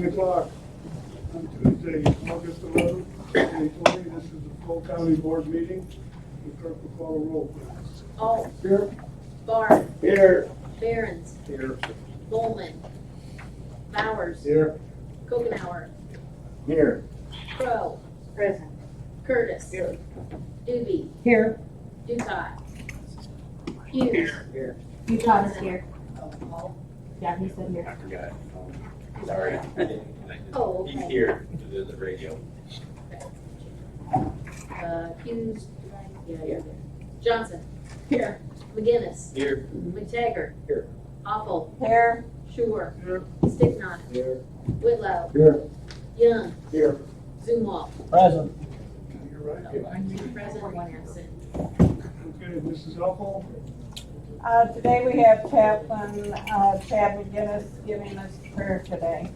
o'clock on Tuesday, August 11th, 2020. This is the full county board meeting. The clerk will call a roll, please. Alt. Here. Barr. Here. Behrens. Here. Bowman. Bowers. Here. Kokenauer. Here. Crow. Present. Curtis. Here. Doobie. Here. Ducott. Hughes. Here. Utah is here. All. Yeah, he said here. I forgot. Sorry. Oh, He's okay. here to do the radio. Hughes. Yeah, yeah. Johnson. Here. McGinnis. Here. McTaggart. Here. Awful. Here. Sure. Here. Sticknot. Here. Whitlow. Here. Young. Here. Zumwalt. Present. You're right. Three present, one absent. Okay, Mrs. Elfel. Today we have Chaplain Chad McGinnis giving us prayer today.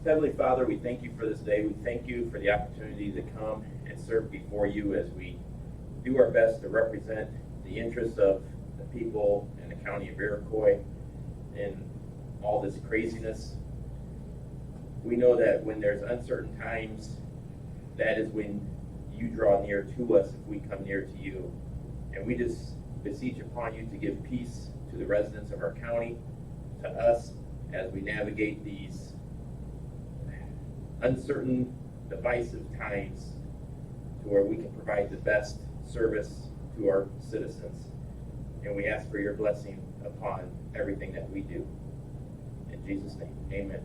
Heavenly Father, we thank you for this day. We thank you for the opportunity to come and serve before you as we do our best to represent the interests of the people in the county of Iroquois in all this craziness. We know that when there's uncertain times, that is when you draw near to us if we come near to you. And we just beseech upon you to give peace to the residents of our county, to us, as we navigate these uncertain, divisive times to where we can provide the best service to our citizens. And we ask for your blessing upon everything that we do. In Jesus' name, amen.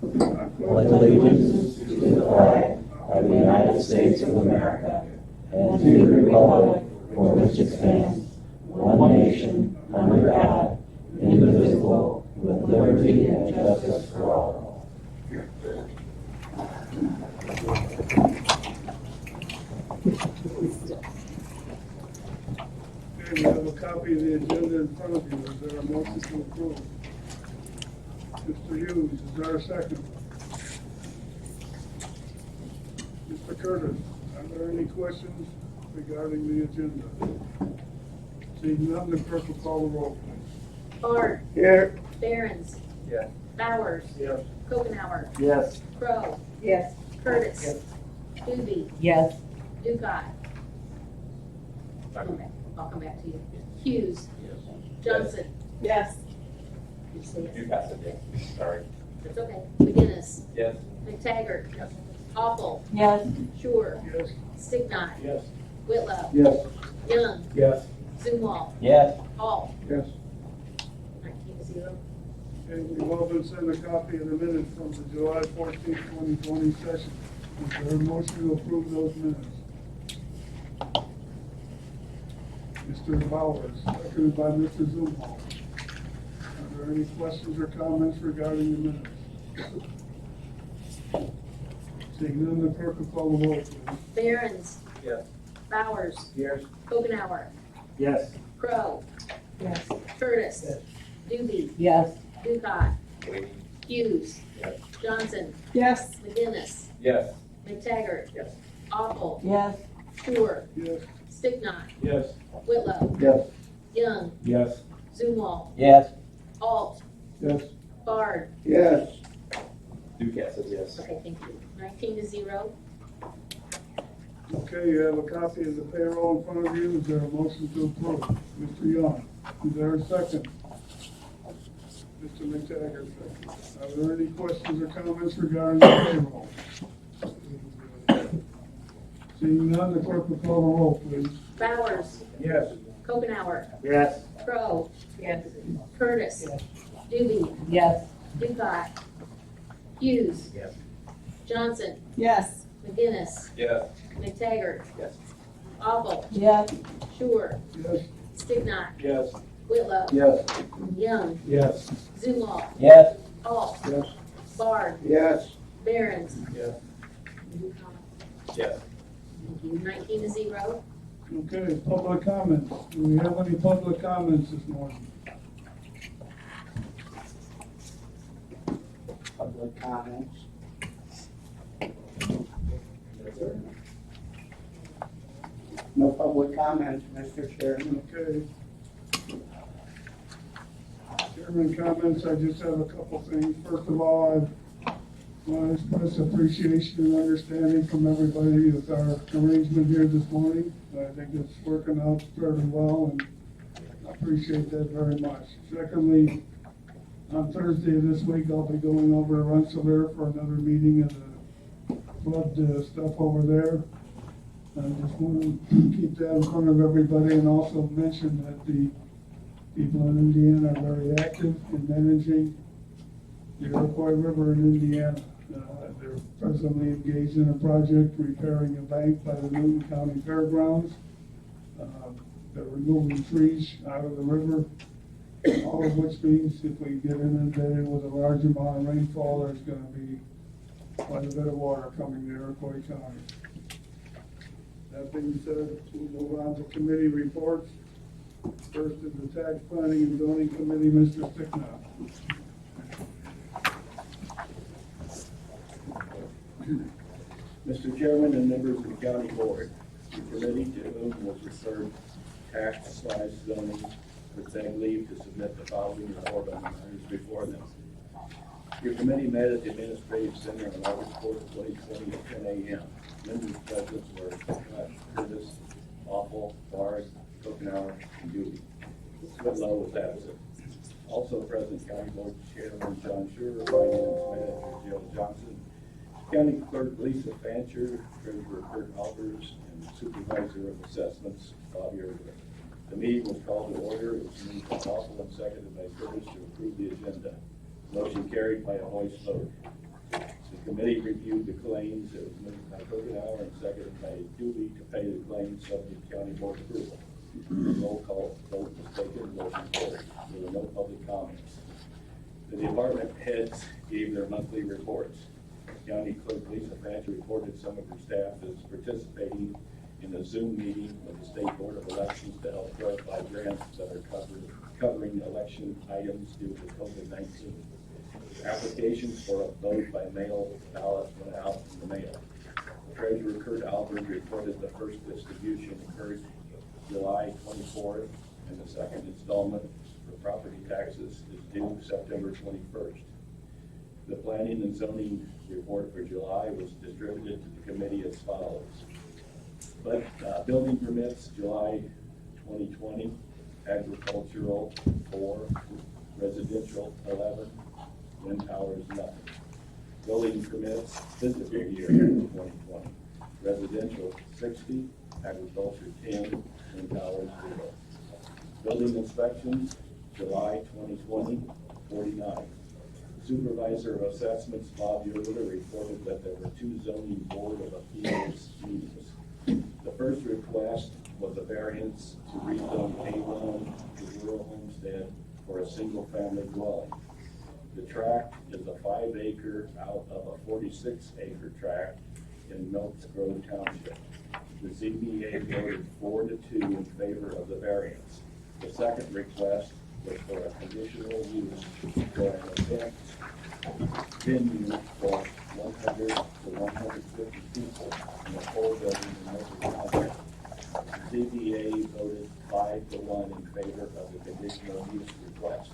Pledge allegiance to the flag of the United States of America and to the republic for which it stands, one nation, under God, indivisible, with liberty and justice for all. Okay, we have a copy of the agenda in front of you. Is there a motion to approve? Mr. Hughes, is there a second? Mr. Curtis, are there any questions regarding the agenda? Seeing none, the clerk will call the roll, please. Barr. Here. Behrens. Yes. Bowers. Yes. Kokenauer. Yes. Crow. Yes. Curtis. Yes. Doobie. Yes. Ducott. I'll come back to you. Hughes. Johnson. Yes. You say yes. You got it, yes. Sorry. That's okay. McGinnis. Yes. McTaggart. Awful. Yes. Sure. Yes. Sticknot. Yes. Whitlow. Yes. Young. Yes. Zumwalt. Yes. All. Yes. 19-0. And we've all been sent a copy of the minutes from the July 14th, 2020 session. Is there a motion to approve those minutes? Mr. Bowers, seconded by Mr. Zumwalt. Are there any questions or comments regarding the minutes? Seeing none, the clerk will call the roll, please. Behrens. Yes. Bowers. Yes. Kokenauer. Yes. Crow. Yes. Curtis. Yes. Doobie. Yes. Ducott. Waiting. Hughes. Yes. Johnson. Yes. McGinnis. Yes. McTaggart. Yes. Awful. Yes. Sure. Yes. Sticknot. Yes. Whitlow. Yes. Young. Yes. Zumwalt. Yes. Alt. Yes. Bard. Yes. Ducat says yes. Okay, thank you. 19-0. Okay, you have a copy of the payroll in front of you. Is there a motion to approve? Mr. Young, is there a second? Mr. McTaggart, second. Are there any questions or comments regarding the payroll? Seeing none, the clerk will call the roll, please. Bowers. Yes. Kokenauer. Yes. Crow. Yes. Curtis. Yes. Doobie. Yes. Ducott. Hughes. Yes. Johnson. Yes. McGinnis. Yes. McTaggart. Yes. Awful. Yes. Sure. Yes. Sticknot. Yes. Whitlow. Yes. Young. Yes. Zumwalt. Yes. Alt. Yes. Bard. Yes. Behrens. Yes. Yes. Thank you. 19-0. Okay, public comments. Do we have any public comments this morning? public comments? No public comments, Mr. Chairman. Okay. Chairman comments, I just have a couple things. First of all, I want to express appreciation and understanding from everybody with our arrangement here this morning. I think it's working out fairly well, and I appreciate that very much. Secondly, on Thursday of this week, I'll be going over to Rensselaer for another meeting of the flood stuff over there. I just want to keep that in front of everybody and also mention that the people in Indiana are very active in managing the Iroquois River in Indiana. They're presently engaged in a project repairing a bank by the Newton County Fairgrounds. They're removing trees out of the river, all of which means if we get inundated with a large amount of rainfall, there's going to be quite a bit of water coming to Iroquois County. That being said, we'll move on to committee reports. First is the Tax Planning and Zoning Committee, Mr. Sticknow. Mr. Chairman and members of the county board, the committee to whom was referred tax/zoning would beg leave to submit the following report on the matters before them. Your committee met at the Administrative Center on August 4th, 2020 at 10 a.m. Members present were Curtis, Awful, Bard, Coconauer, and Doobie. Whitlow was absent. Also present, County Board Chairman John Schurer, Finance Manager Jill Johnson, County Clerk Lisa Fancher, Treasurer Kurt Albers, and Supervisor of Assessments Bob Yerger. The meeting was called to order. It was moved by Awful and seconded by Curtis to approve the agenda. Motion carried by a voice vote. The committee reviewed the claims. It was moved by Coconauer and seconded by Doobie to pay the claims subject to county board approval. Roll call vote was taken. Motion carried. There were no public comments. The department heads gave their monthly reports. County Clerk Lisa Fancher reported some of her staff is participating in a Zoom meeting with the State Board of Elections to help clarify grants that are covering election items due to COVID-19. Applications for a vote by mail ballot went out in the mail. Treasurer Kurt Albert reported the first distribution occurred July 24th, and the second installment for property taxes is due September 21st. The planning and zoning report for July was distributed to the committee as follows. But building permits, July 2020, agricultural 4, residential 11, wind towers nothing. Building permits, fiscal year 2020, residential 60, agriculture 10, wind towers 0. Building inspections, July 2020, 49. Supervisor of Assessments Bob Yerler reported that there were 2 zoning board of appeals meetings. The first request was a variance to rezone A1 to rural homestead for a single-family dwelling. The tract is a 5-acre out of a 46-acre tract in Milks Grove Township. The ZBA voted 4-2 in favor of the variance. The second request was for a conditional use for an event venue for 100 to 150 people in a whole building in Milks Township. The ZBA voted 5-1 in favor of the conditional use request.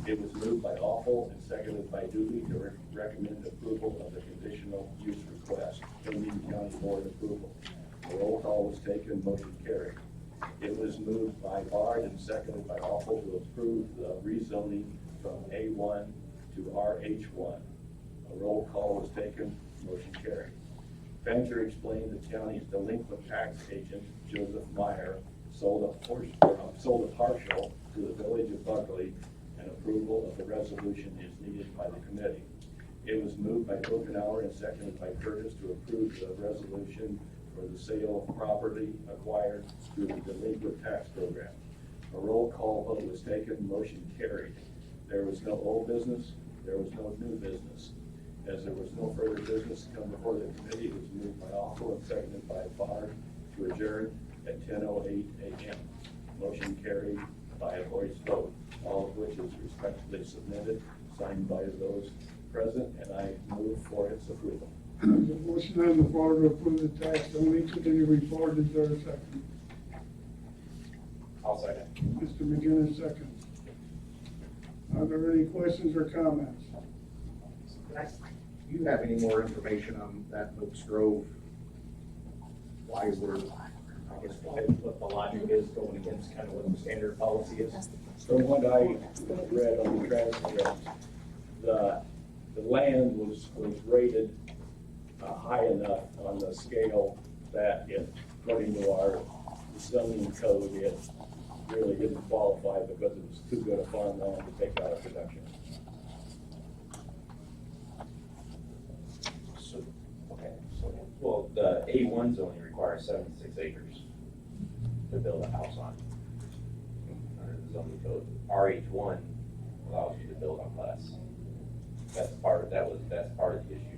It was moved by Awful and seconded by Doobie to recommend approval of the conditional use request, pending county board approval. A roll call was taken, motion carried. It was moved by Bard and seconded by Awful to approve the rezoning from A1 to RH1. A roll call was taken, motion carried. Fancher explained the county's delinquent tax agent, Joseph Meyer, sold a partial to the village of Buckley, and approval of the resolution is needed by the committee. It was moved by Coconauer and seconded by Curtis to approve the resolution for the sale of property acquired through the delinquent tax program. A roll call vote was taken, motion carried. There was no old business, there was no new business. As there was no further business to come before the committee, it was moved by Awful and seconded by Bard to adjourn at 10:08 a.m. Motion carried by a voice vote, all of which is respectfully submitted, signed by those present, and I move for its approval. There's a motion on the floor to approve the tax donation to the report. Is there a second? I'll second. Mr. McGinnis seconds. Are there any questions or comments? Do you have any more information on that Oaks Grove? Why we're, I guess, what the logic is going against kind of what the standard policy is? From what I read on the transcript, the land was rated high enough on the scale that it, according to our zoning code, it really didn't qualify because it was too good a farmland to take out of production. So, okay, so, well, the A1 zoning requires 76 acres to build a house on. Under the zoning code, RH1 allows you to build on less. That's part of the issue.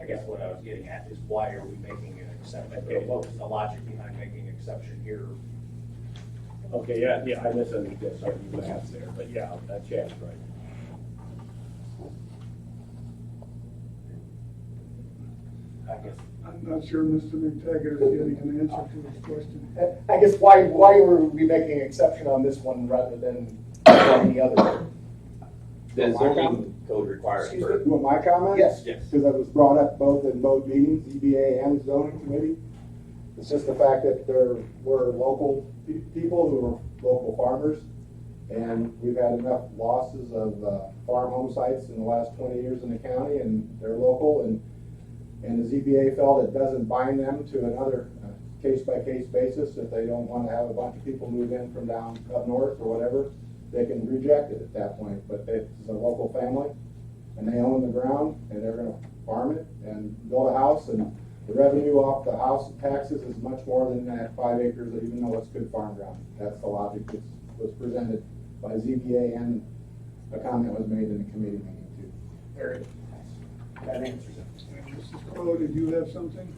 I guess what I was getting at is why are we making an exception? What was the logic behind making an exception here? Okay, yeah, I misunderstood, sorry, you asked there, but yeah, that's Chad's right. I guess. I'm not sure Mr. McTaggart is getting an answer to his question. I guess why were we making an exception on this one rather than any other? The zoning code requires. Excuse me, you want my comment? Yes. Yes. Because that was brought up both in both meetings, ZBA and zoning committee. It's just the fact that there were local people who were local farmers, and we've had enough losses of farm home sites in the last 20 years in the county, and they're local, and the ZBA felt it doesn't bind them to another case-by-case basis. If they don't want to have a bunch of people move in from down up north or whatever, they can reject it at that point. But it's a local family, and they own the ground, and they're going to farm it and build a house, and the revenue off the house taxes is much more than that 5 acres, even though it's good farm ground. That's the logic that was presented by ZBA, and a comment was made in the committee meeting too. Very good. That answers it. Mrs. Crowe, did you have something?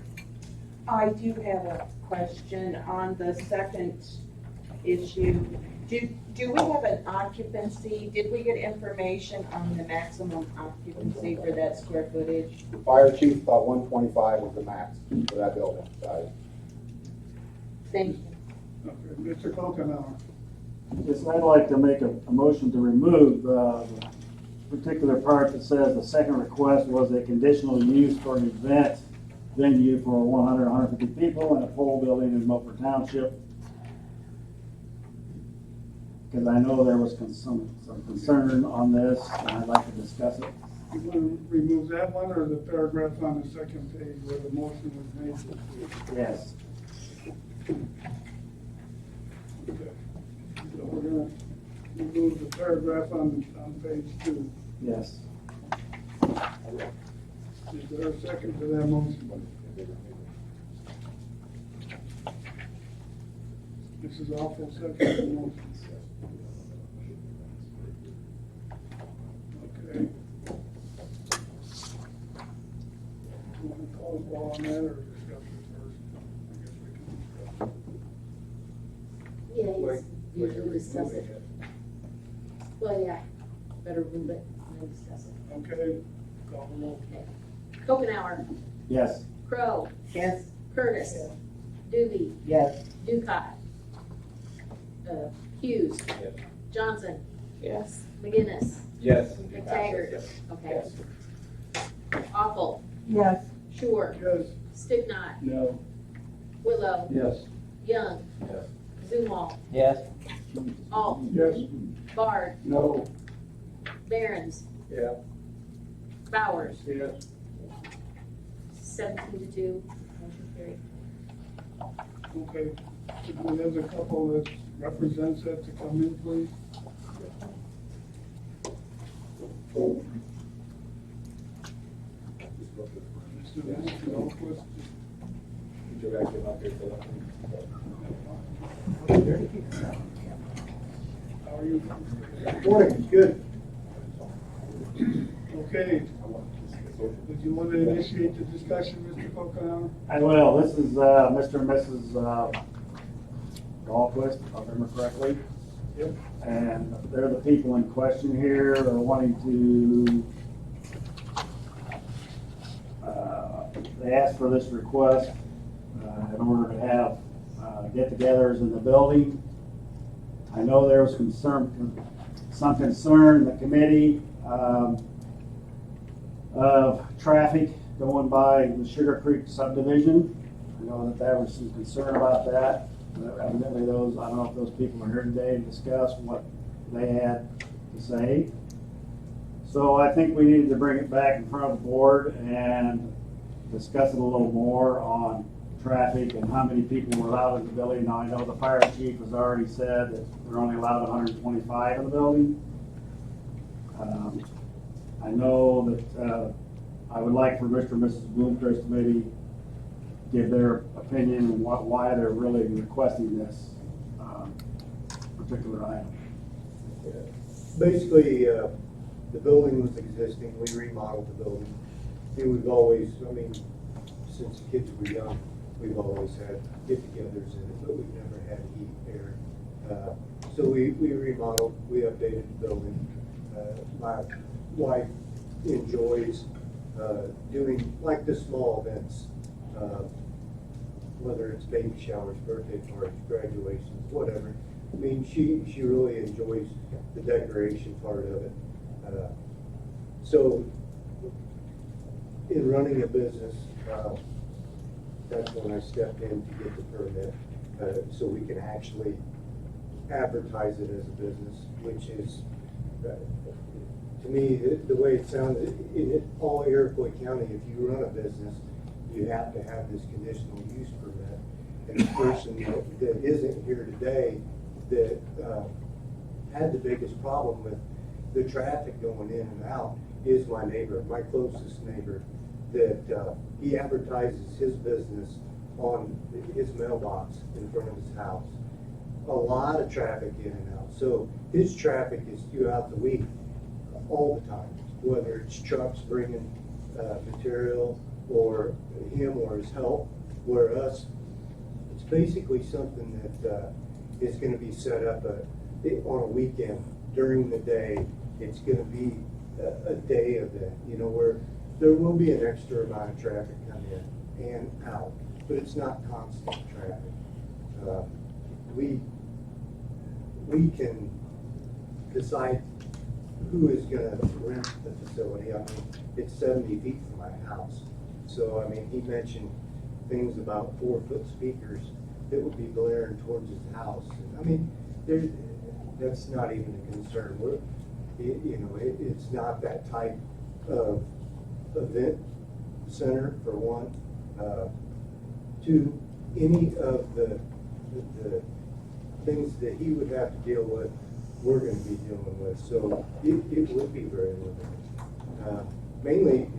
I do have a question on the second issue. Do we have an occupancy? Did we get information on the maximum occupancy for that square footage? The fire chief thought 125 was the max for that building size. Thank you. Okay, Mr. Kokenauer. Yes, I'd like to make a motion to remove the particular part that says the second request was a conditional use for an event venue for 100, 150 people in a pole building in Milford Township. Because I know there was some concern on this, and I'd like to discuss it. You want to remove that one or the paragraph on the second page where the motion was made? Yes. Okay. So we're going to remove the paragraph on page 2. Yes. Is there a second to that motion? This is awful second to the motion. Okay. You want to call the ball on that or discuss it first? I guess we can discuss it. Yeah, you discuss it. Well, yeah, better move it and then discuss it. Okay, call the roll. Okay. Kokenauer, Yes. Crowe, Yes. Curtis, Doobie, Yes. Ducott, Hughes, Yes. Johnson, Yes. McGinnis, Yes. McTaggart. Okay. Awful, Yes. Shore, Yes. Sticknot, No. Willow, Yes. Young, Yes. Zumwalt, Yes. Alt, Yes. Bard, No. Barons, Yeah. Bowers, Yes. 17-2, motion carried. Okay. We have a couple that represents that to come in, please. Mr. Dahlquist. How are you? Morning, good. Okay. Would you want to initiate the discussion, Mr. Kokenauer? I will. This is Mr. and Mrs. Dahlquist, if I remember correctly. Yep. And they're the people in question here. They're wanting to they asked for this request in order to have get-togethers in the building. I know there was some concern in the committee of traffic going by the Sugar Creek subdivision. I know that there was some concern about that. Evidently I don't know if those people are here today to discuss what they had to say. So I think we needed to bring it back in front of the board and discuss it a little more on traffic and how many people were allowed in the building. Now, I know the fire chief has already said that they're only allowed 125 in the building. I know that I would like for Mr. and Mrs. Bloomquist to maybe give their opinion on why they're really requesting this particular item. Basically, the building was existing, we remodeled the building. And we've always, since the kids were young, we've always had get-togethers in it, but we've never had heat, air. So we remodeled, we updated the building. My wife enjoys doing like the small events, whether it's baby showers, birthday parties, graduations, whatever. She really enjoys the decoration part of it. So in running a business, that's when I stepped in to get the permit, so we can actually advertise it as a business, which is, to me, the way it sounds, in all Iroquois County, if you run a business, you have to have this conditional use permit. And the person that isn't here today, that had the biggest problem with the traffic going in and out, is my neighbor, my closest neighbor, that he advertises his business on his mailbox in front of his house. A lot of traffic in and out. So his traffic is throughout the week, all the time, whether it's trucks bringing material or him or his help, where us, it's basically something that is going to be set up on a weekend during the day. It's going to be a day event, where there will be an extra amount of traffic come in and out, but it's not constant traffic. We can decide who is going to rent the facility. It's 70 feet from my house. So, he mentioned things about 4-foot speakers that would be blaring towards his house. That's not even a concern. It's not that type of event center, for one. Two, any of the things that he would have to deal with, we're going to be dealing with. So it would be very limited. Mainly,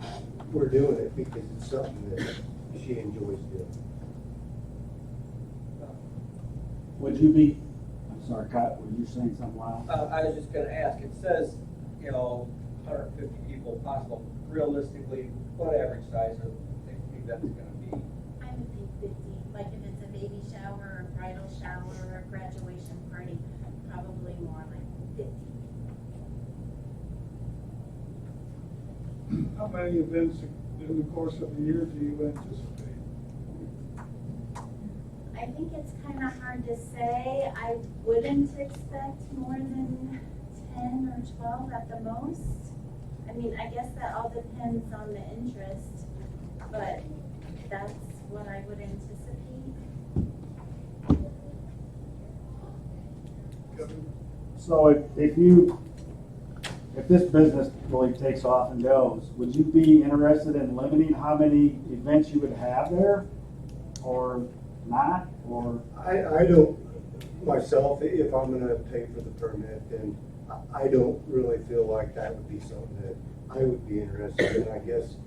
we're doing it because it's something that she enjoys doing. Would you be, I'm sorry, Kyle, were you saying something loud? I was just gonna ask, it says, 150 people possible. Realistically, what average size of the event's gonna be? I would think 50, like if it's a baby shower, or a bridal shower, or a graduation party, probably more like 50. How many events in the course of the year do you anticipate? I think it's kind of hard to say. I wouldn't expect more than 10 or 12 at the most. I guess that all depends on the interest, but that's what I would anticipate. So if this business really takes off and goes, would you be interested in limiting how many events you would have there, or not? Or I don't, myself, if I'm going to pay for the permit, then I don't really feel like that would be something that I would be interested in. I guess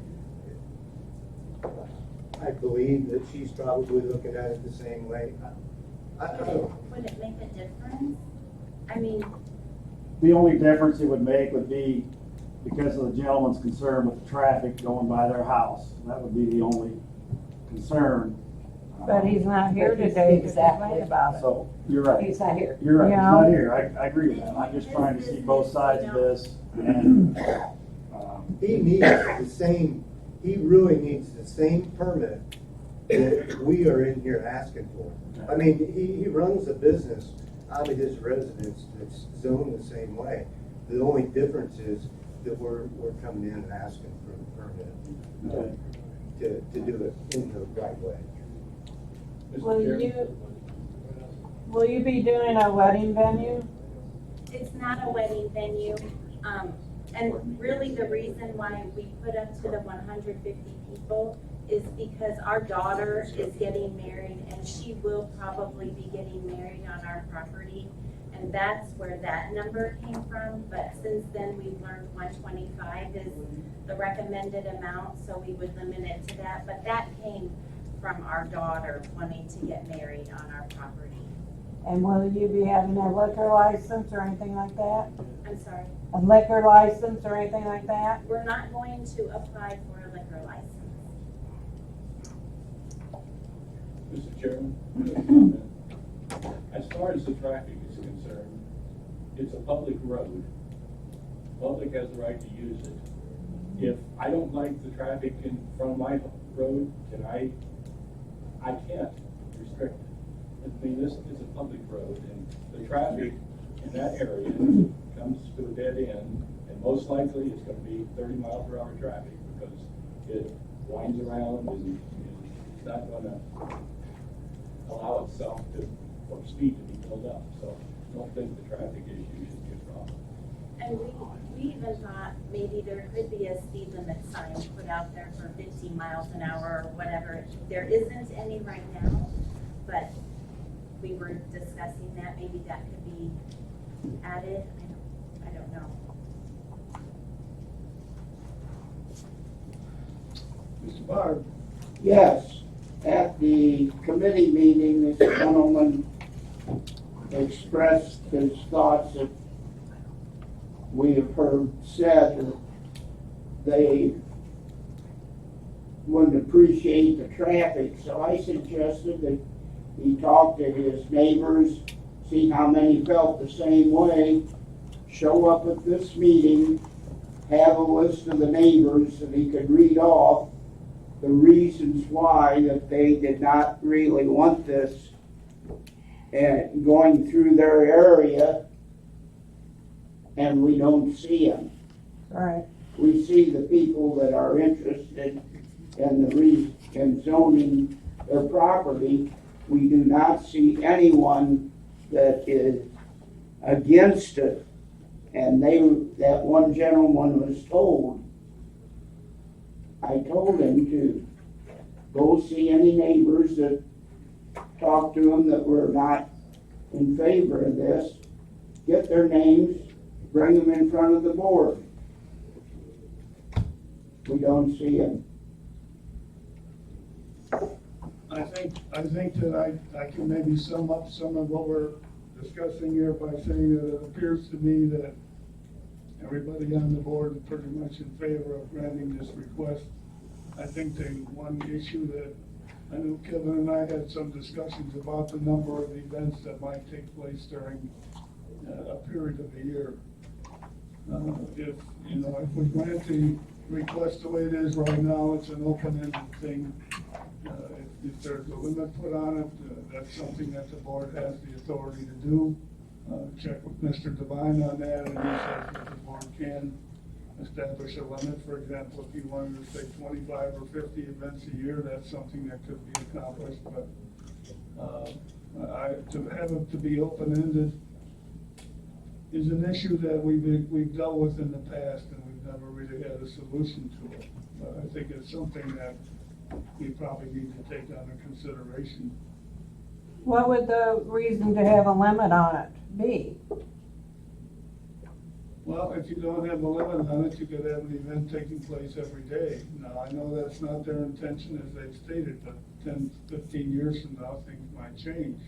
I believe that she's probably looking at it the same way. I don't know. Would it make a difference? the only difference it would make would be because of the gentleman's concern with the traffic going by their house. That would be the only concern. But he's not here today to complain about it. So, you're right. He's not here. You're right, he's Yeah. not here. I agree with that. I'm just trying to see both sides of this. And He needs the same he really needs the same permit that we are in here asking for. I mean, he runs a business out of his residence that's zoned the same way. The only difference is that we're coming in and asking for the permit to do it in the right way. Will you be doing a wedding venue? It's not a wedding venue, and really the reason why we put up to the 150 people is because our daughter is getting married, and she will probably be getting married on our property, and that's where that number came from. But since then, we've learned 125 is the recommended amount, so we would limit it to that. But that came from our daughter wanting to get married on our property. And will you be having a liquor license or anything like that? I'm sorry, A liquor license or anything like that? we're not going to apply for a liquor license. Mr. Chairman, as far as the traffic is concerned, it's a public road. Public has the right to use it. If I don't like the traffic in front of my road, I can't restrict it. I mean, this is a public road, and the traffic in that area comes to a dead end, and most likely it's going to be 30 mile per hour traffic because it winds around and it's not going to allow itself for speed to be built up. So I don't think the traffic issue should be a problem. And we even thought maybe there could be a speed limit sign put out there for 15 miles an hour or whatever. There isn't any right now, but we were discussing that, maybe that could be added. I don't know. Mr. Bard? Yes, at the committee meeting, this gentleman expressed his thoughts that we have heard said that they wouldn't appreciate the traffic, so I suggested that he talked to his neighbors, see how many felt the same way, show up at this meeting, have a list of the neighbors that he could read off the reasons why that they did not really want this and going through their area, and we don't see them. Right. We see the people that are interested in zoning their property. We do not see anyone that is against it. And that one gentleman was told, I told him to go see any neighbors that talked to him that were not in favor of this, get their names, bring them in front of the board. We don't see them. I think that I can maybe sum up some of what we're discussing here by saying that it appears to me that everybody on the board is pretty much in favor of granting this request. I think the one issue that I know Kevin and I had some discussions about the number of events that might take place during a period of a year. If we grant the request the way it is right now, it's an open-ended thing. If there's a limit put on it, that's something that the board has the authority to do. Check with Mr. Devine on that, and he says that the board can establish a limit. For example, if you wanted to say 25 or 50 events a year, that's something that could be accomplished. But to have it to be open-ended is an issue that we've dealt with in the past, and we've never really had a solution to it. But I think it's something that we probably need to take under consideration. What would the reason to have a limit on it be? Well, if you don't have a limit on it, you could have an event taking place every day. Now, I know that's not their intention as they've stated, but 10, 15 years from now, things might change.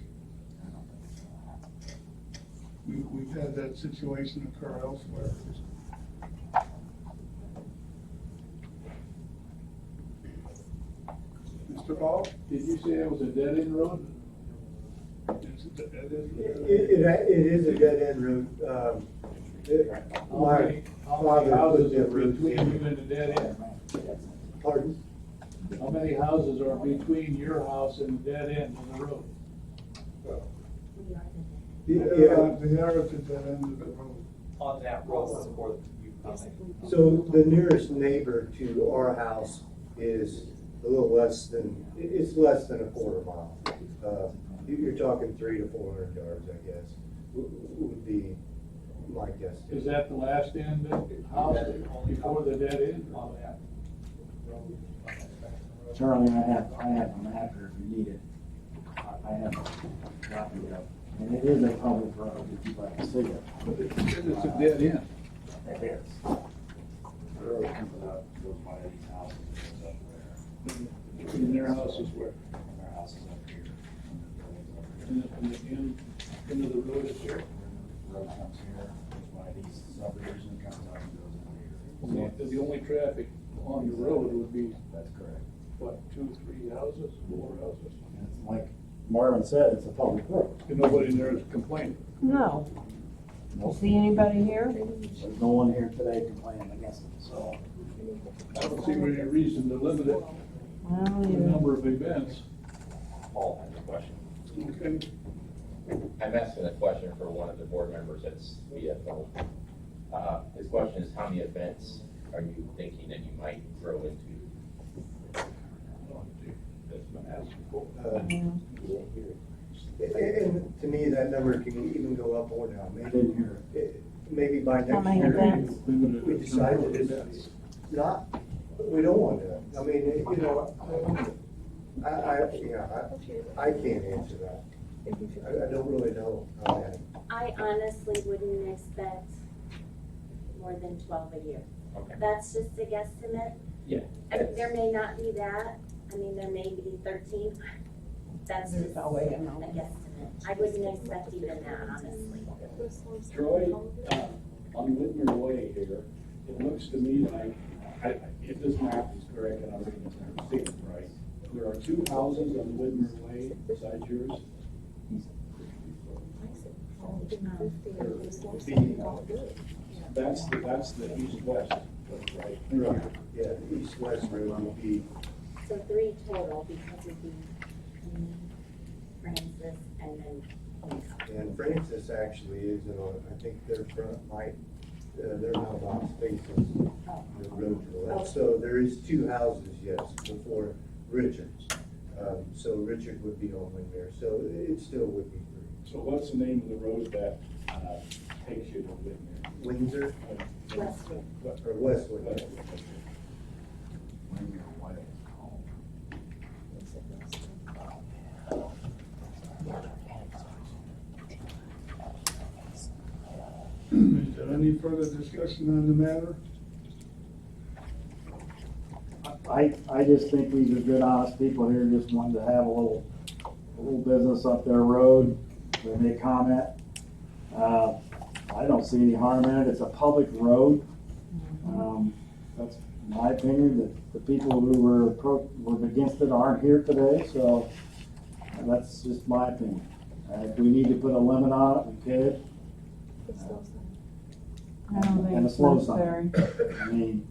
We've had that situation occur elsewhere. Mr. Hall? Did you say it was a dead-end road? It's a dead end. It is a dead-end road. My father Houses lived are that route. between you and the dead end. Pardon? How many houses are between your house and the dead end of the road? They are at the dead end of the road. On that road for you coming. So the nearest neighbor to our house is a little less than, it's less than a quarter mile. You're talking 300 to 400 yards, I guess, would be my guess. Is that the last end of the house before the dead end? Charlie, I have a map here if you need it. I have a copy of it. And it is a public road, if you'd like to see it. It's a dead end. It is. The road comes up, goes by these houses, goes up there. And their house is where? And their house is up here. And the end of the road is here. The road comes here, goes by these subdivisions, comes up and goes in here. The only traffic on the road would be, That's correct. what, 2, 3 houses, 4 houses? And it's like Marvin said, it's a public road. And nobody in there is complaining. No. Nope. See anybody here? There's no one here today complaining against it, so. I don't see any reason to limit it, Well, the you number of events. Paul has a question. Okay. I'm asking a question for one of the board members that's via phone. His question is, how many events are you thinking that you might grow into? That's been asked before. And to me, that number can even go up or down. I didn't hear it. Maybe by How next many year, events? we decide that it's not, we don't want to. I mean, you know, I can't answer that. I don't really know how that. I honestly wouldn't expect more than 12 a year. Okay. That's just a guesstimate. Yeah. And there may not be that, I mean, there may be 13. That's just a guesstimate. I wouldn't expect even that, honestly. Troy, on Whitmer Way here, it looks to me like, if this map is correct and I'm seeing it right, there are 2 houses on Whitmer Way besides yours. That's the east-west, right? Right. Yeah, the east-west road would be, So 3 total because of the Francis and then. and Francis actually is on, I think their front might, their mailbox faces the road to the left. So there is 2 houses, yes, before Richard's. So Richard would be on Windmere, so it still would be 3. So what's the name of the road that takes you to Whitmer? Windsor Westwood. or Westwood? Is there any further discussion on the matter? I just think these are good, honest people here, just wanting to have a little business up their road. They may comment. I don't see any harm in it. It's a public road. That's my opinion, that the people who were against it aren't here today, so that's just my opinion. If we need to put a limit on it, we could. I don't think And a it's slow necessary. sign. I mean,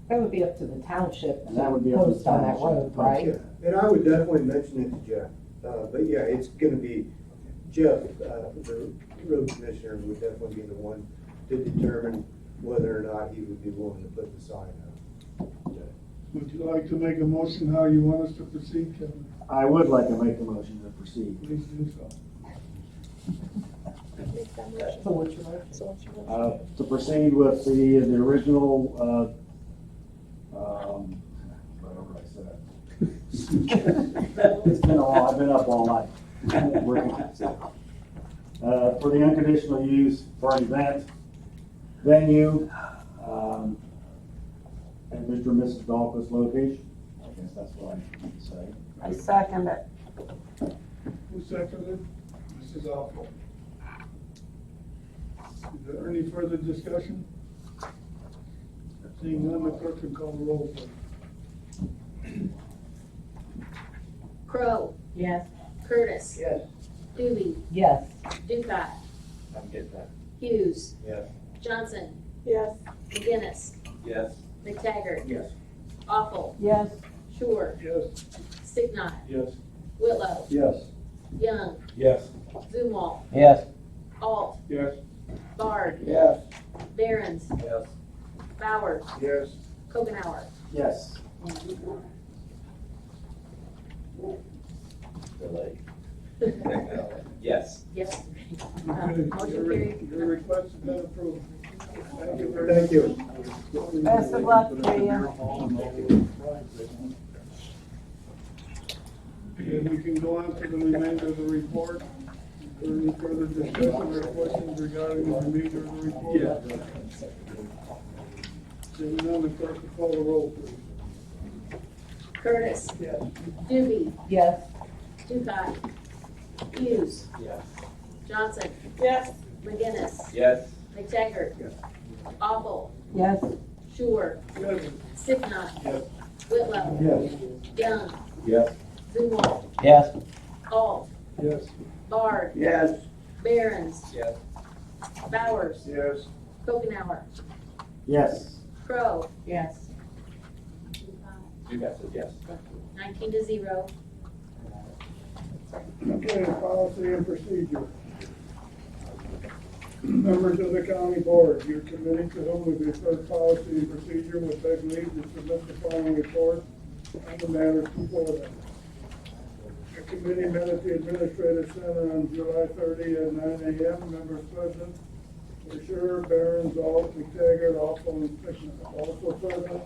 That would be up to the township And that would be up to the post on that township road, to post. right? Yeah, and I would definitely mention it to Jeff. But yeah, it's gonna be, Jeff, the road commissioner would definitely be the one to determine whether or not he would be willing to put the sign up. Would you like to make a motion how you want us to proceed, Kevin? I would like to make a motion to proceed. Please do so. So what's your motion? To proceed with the original, whatever I said. It's been I've been up all night. Working on it. For the unconditional use for an event, venue, and Mr. and Mrs. Dahlquist location. I guess that's what I need to say. I second it. Who seconded? Mrs. Alco. Is there any further discussion? Seeing none, the clerk can call the roll, please. Crow, Yes. Curtis. Yes. Doobie, Yes. Ducat, I'm getting that. Hughes, Yes. Johnson, Yes. McGinnis, Yes. McTaggart. Yes. Awful, Yes. Sure, Yes. Signot, Yes. Whitlow, Yes. Young, Yes. Zumwalt, Yes. Alt, Yes. Bard, Yes. Barons, Yes. Bowers, Yes. Kogenauer. Yes. Yes. Yes. Okay, Motion your carried. your request has been approved. Thank you very Thank much. you. Best of luck to you. And we can go on to the remainder of the report. Is there any further discussion or questions regarding the remainder of the report? Seeing none, the clerk will call the roll, please. Curtis. Yes. Doobie. Yes. Dukai. Hughes. Yes. Johnson. Yes. McGinnis. Yes. McTaggart. Yes. Awful, Yes. Sure, Yes. Signot, Yes. Whitlow, Yes. Young, Yes. Zumwalt, Yes. Alt, Yes. Bard, Yes. Barons, Yes. Bowers, Yes. Kogenauer, Yes. Crow, Yes. You guys said yes. 19-0. Okay, policy and procedure. Members of the county board, your committee to whom we refer policy and procedure will beg leave to submit the following report on the matters before them. The committee met at the Administrative Center on July 30 at 9 a.m. Members present were Sure, Barons, Alt, McTaggart, also and Fickner. Also present,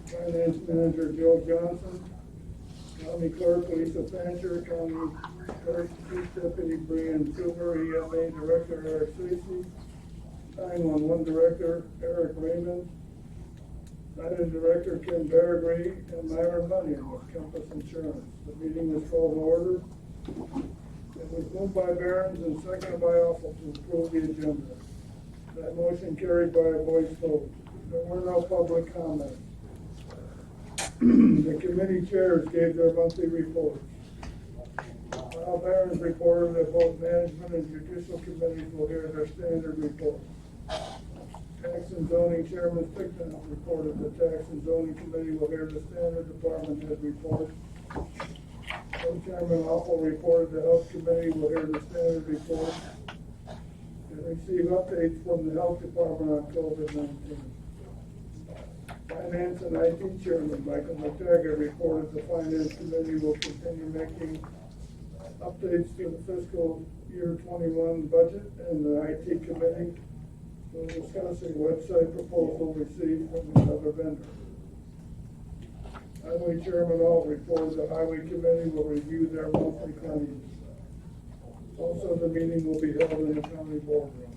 Finance Manager Joe Johnson, County Clerk Lisa Fancher, County Clerk Chief Deputy Brian Silver, EMA Director Eric Stacy, 911 Director Eric Raymond, United Director Ken Berry, and Myron Bunyan with Compass Insurance. The meeting is called to order. It was moved by Barons and seconded by Awful to approve the agenda. That motion carried by a voice vote. There were no public comments. The committee chairs gave their monthly reports. While Barron's reported that both management and judicial committees will hear their standard reports. Tax and zoning chairman Stickman reported the tax and zoning committee will hear the standard department head report. Co-chairman Awful reported the health committee will hear the standard report and receive updates from the health department on COVID-19. Finance and IT Chairman Michael McTaggart reported the Finance Committee will continue making updates to the fiscal year 21 budget, and the IT Committee will discuss a website proposal received from another vendor. Highway Chairman Alt reported the Highway Committee will review their monthly claims. Also, the meeting will be held in the county boardroom.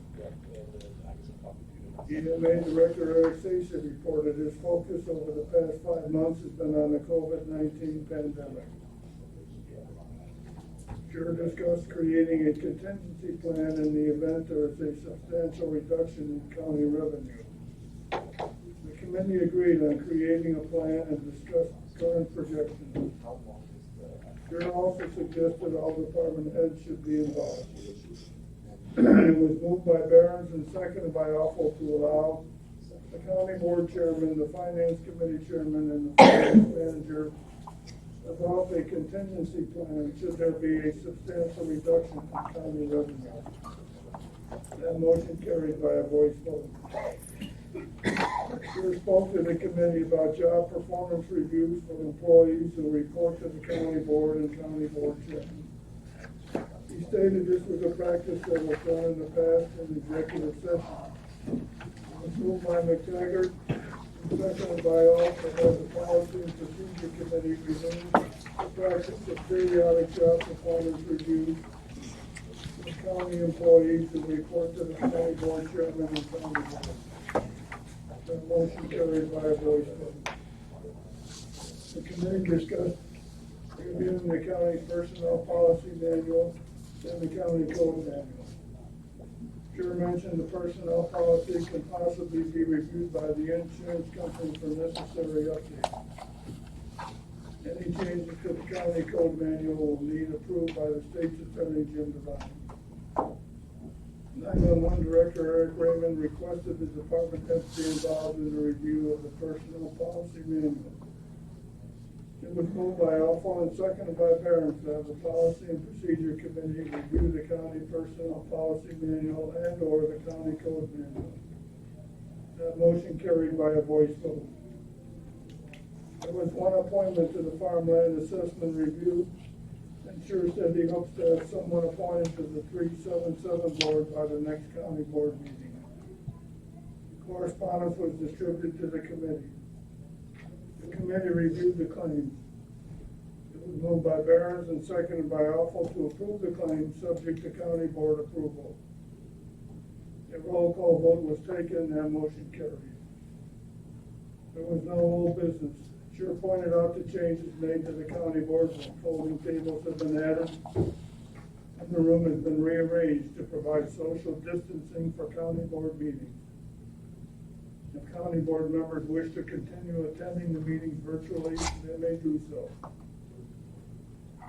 EMA Director Eric Stacy reported his focus over the past 5 months has been on the COVID-19 pandemic. Sure discussed creating a contingency plan in the event there is a substantial reduction in county revenue. The committee agreed on creating a plan and discussed current projections. Sure also suggested all department heads should be involved. It was moved by Barons and seconded by Awful to allow the county board chairman, the finance committee chairman, and the finance manager develop a contingency plan should there be a substantial reduction in county revenue. That motion carried by a voice vote. Sure spoke to the committee about job performance reviews for employees who report to the county board and county board chairman. He stated this was a practice that was done in the past in executive session. It was moved by McTaggart, and seconded by all to have the Policy and Procedure Committee resume the practice of periodic job performance reviews of county employees who report to the county board chairman and county board. That motion carried by a voice vote. The committee discussed reviewing the county personnel policy manual and the county code manual. Sure mentioned the personnel policy can possibly be reviewed by the insurance company for necessary updates. Any changes to the county code manual will need approved by the state's attorney, Jim Devine. 911 Director Eric Raymond requested the department heads be involved in the review of the personnel policy manual. It was moved by Alpha and seconded by Barron to have the Policy and Procedure Committee review the county personnel policy manual and or the county code manual. That motion carried by a voice vote. There was one appointment to the Farmland Assessment Review. Ensure City hopes to have someone appointed to the 377 board by the next county board meeting. Correspondence was distributed to the committee. The committee reviewed the claims. It was moved by Barron and seconded by Alpha to approve the claims subject to county board approval. A roll call vote was taken and that motion carried. There was no old business. Chair pointed out the changes made to the county board room. Folding tables have been added and the room has been rearranged to provide social distancing for county board meetings. If county board members wish to continue attending the meetings virtually, they may do so.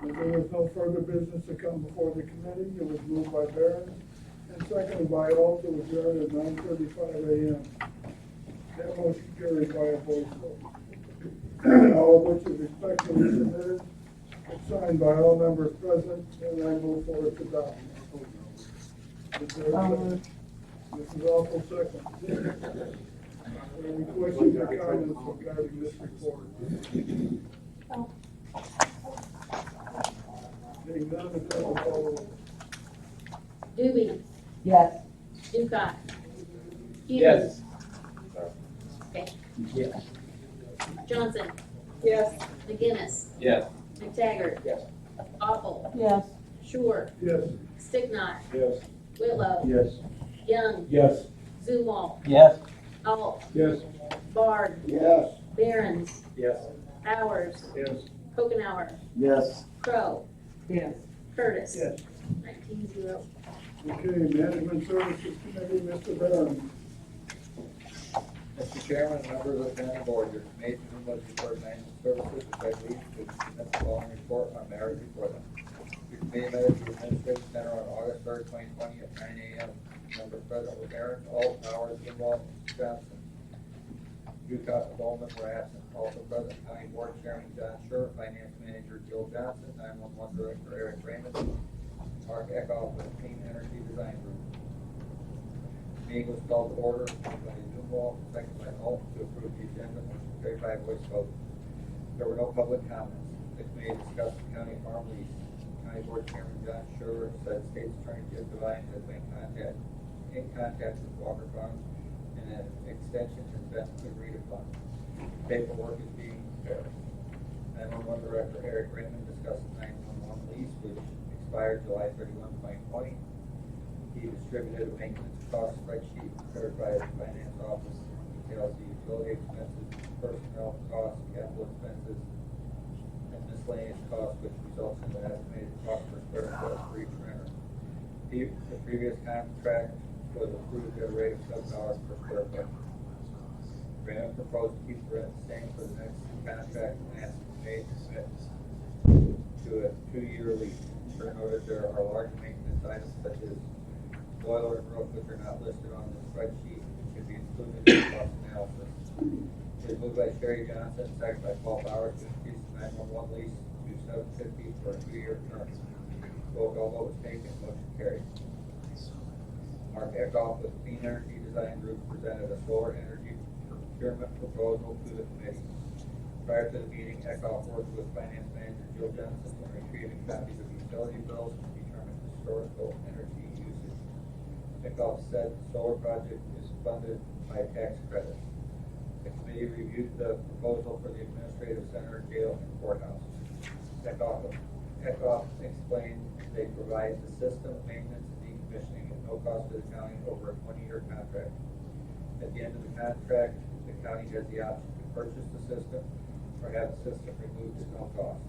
If there was no further business to come before the committee, it was moved by Barron and seconded by all to adjourn at 9:35 a.m. That motion carried by a voice vote. All of which is respectfully submitted and signed by all members present, and I move for its adoption. Is there a second? Mrs. Awful second. Any questions or comments regarding this report? Seeing none, the clerk will call the roll. Doobie, Yes. Ducat. Hughes. Yes. Okay. Yes. Johnson, Yes. McGinnis, Yes. McTaggart. Yes. Awful, Yes. Shore, Yes. Sticknot, Yes. Whitlow, Yes. Young, Yes. Zumwalt, Yes. Alt, Yes. Bard, Yes. Barons, Yes. Bowers, Yes. Kokenauer, Yes. Crow, Yes. Curtis. Yes. 19-0. Okay, Management Services Committee, Mr. Barron. Mr. Chairman, members of the county board, your information was referred management services, which I believe to submit the following report on matters before them. Your committee met at the Administrative Center on August 3rd, 2020 at 9 a.m. Members present were Aaron, Alt, Howard, Greenwald, Johnson. Ducat and Bowman were absent. Also present, County Board Chairman John Scher, Finance Manager Jill Johnson, 911 Director Eric Raymond, Mark Eckhoff with Clean Energy Design Group. Meeting was called to order by Zumwalt, second by Alt, to approve the agenda, motion carried by a voice vote. There were no public comments. The committee discussed the county farm lease. County Board Chairman John Scher said State's Attorney Jim Devine has been in contact with Walker Farms and an extension has been agreed upon. Paperwork is being prepared. 911 Director Eric Raymond discussed the 911 lease, which expired July 31, 2020. He distributed a maintenance cost spreadsheet prepared by his finance office, details the utility expenses, personnel costs, capital expenses, and miscellaneous costs, which results in an estimated cost per square foot for each renter. The previous contract was approved at a rate of $7 per square foot. Raymond proposed to keep the rent the same for the next contract and asked the committee to commit to a 2-year lease. For notice, there are large maintenance items such as boiler and roof which are not listed on the spreadsheet and should be included in the cost analysis. It was moved by Sherry Johnson, second by Paul Bowers to increase the 911 lease to $750 for a 2-year term. Roll call vote was taken, motion carried. Mark Eckhoff with Clean Energy Design Group presented a solar energy procurement proposal to the committee. Prior to the meeting, Eckhoff worked with Finance Manager Jill Johnson in retrieving copies of utility bills to determine historical energy usage. Eckhoff said the solar project is funded by tax credits. The committee reviewed the proposal for the administrative center, jail, and courthouse. Eckhoff explained they provide the system maintenance and decommissioning at no cost to the county over a 20-year contract. At the end of the contract, the county has the option to purchase the system or have the system removed at no cost.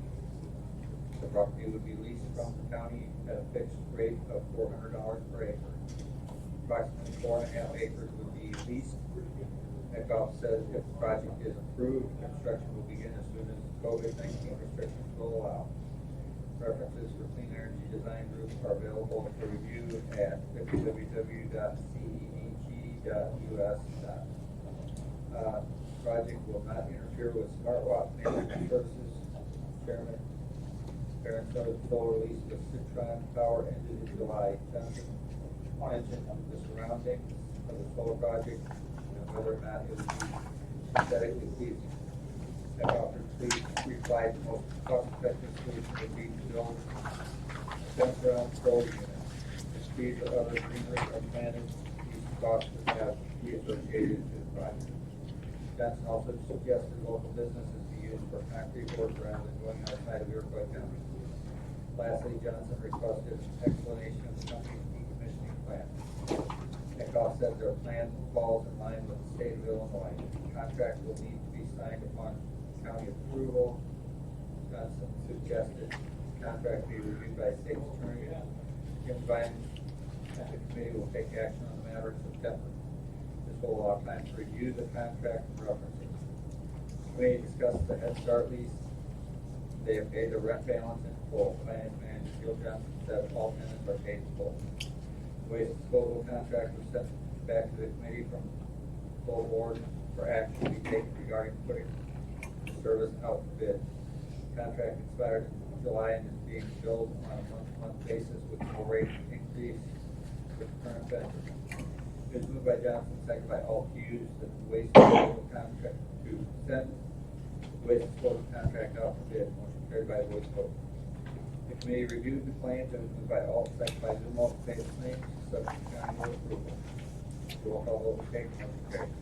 The property would be leased from the county at a fixed rate of $400 per acre. Approximately 4.5 acres would be leased. Eckhoff says if the project is approved, construction will begin as soon as COVID-19 restrictions will allow. References for Clean Energy Design Group are available for review at www.cedg.us. Project will not interfere with smart watt management services Chairman. Parent solar lease with Citron Power ended in July. Johnson mentioned the surroundings of the solar project and whether or not it would be aesthetically pleasing. That offered replied the most cost-effective solution would be to build a fence around solar unit. If trees or other greenery are planted, these costs would have to be associated to the project. Johnson also suggested local businesses be used for concrete work rather than going outside of Iroquois County. Lastly, Johnson requested an explanation of the company's decommissioning plan. Eckhoff said their plan falls in line with the state of Illinois. The contract will need to be signed upon county approval. Johnson suggested the contract be reviewed by state attorney. Jim Vine and the committee will take action on the matter in September. This will allow time to review the contract and references. The committee discussed the Head Start lease. They have paid the rent balance in full. Finance manager Gil Johnson said all tenants are paid in full. The waste disposal contract was sent back to the committee from full board for action to be taken regarding putting the service out for bid. The contract expired in July and is being billed on a month-to-month basis with no rate increase with current vendor. It was moved by Johnson, seconded by all Hughes, that the waste disposal contract to send the waste disposal contract out for bid. Motion carried by voice vote. The committee reviewed the claims and was moved by all, seconded by Zumo, to pay the claims, subject to county board approval. Roll call vote was taken, motion carried.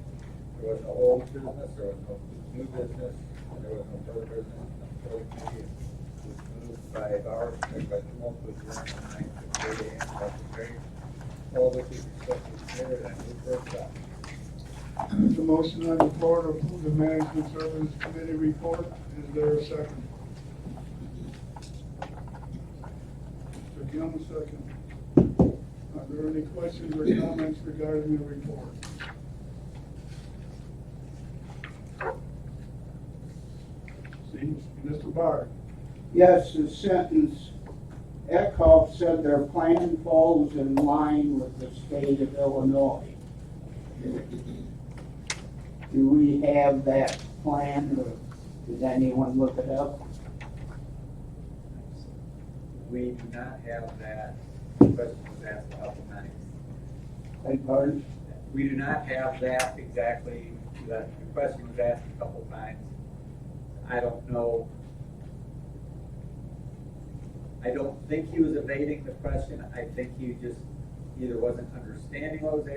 There was no old business, there was no new business, and there was no further business before the committee. It was moved by Bauer, seconded by Zumo, to adjourn at 9:58 a.m. Motion carried. All which is respectfully submitted, and I move for a stop. There's a motion on the floor to approve the Management Services Committee report. Is there a second? Mr. Gilman, second. Are there any questions or comments regarding the report? See, Mr. Bard. Yes, the sentence, Eckhoff said their plan falls in line with the state of Illinois. Do we have that plan, or did anyone look it up? We do not have that. The question was asked a couple times. Beg pardon? We do not have that exactly. The question was asked a couple times. I don't know. I don't think he was evading the question. I think he just either wasn't understanding what was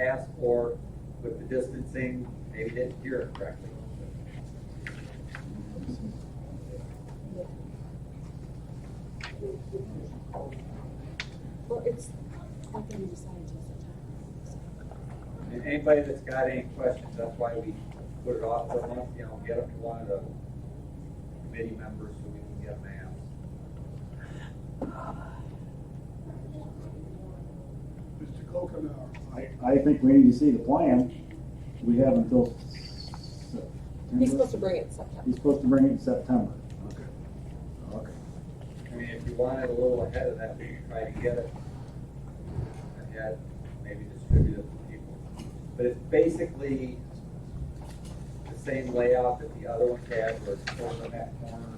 asked, or with the distancing, maybe didn't hear it correctly. Well, it's nothing we decide until September. And anybody that's got any questions, that's why we put it off for a month, you know, get them to one of the committee members so we can get them asked. Mr. Kokenauer. I think we need to see the plan. We have until September. He's supposed to bring it in September. He's supposed to bring it in September. Okay. Okay. I mean, if you want it a little ahead of that, we can try to get it ahead, maybe distribute it to people. But it's basically the same layout that the other ones had, where it's over in that corner.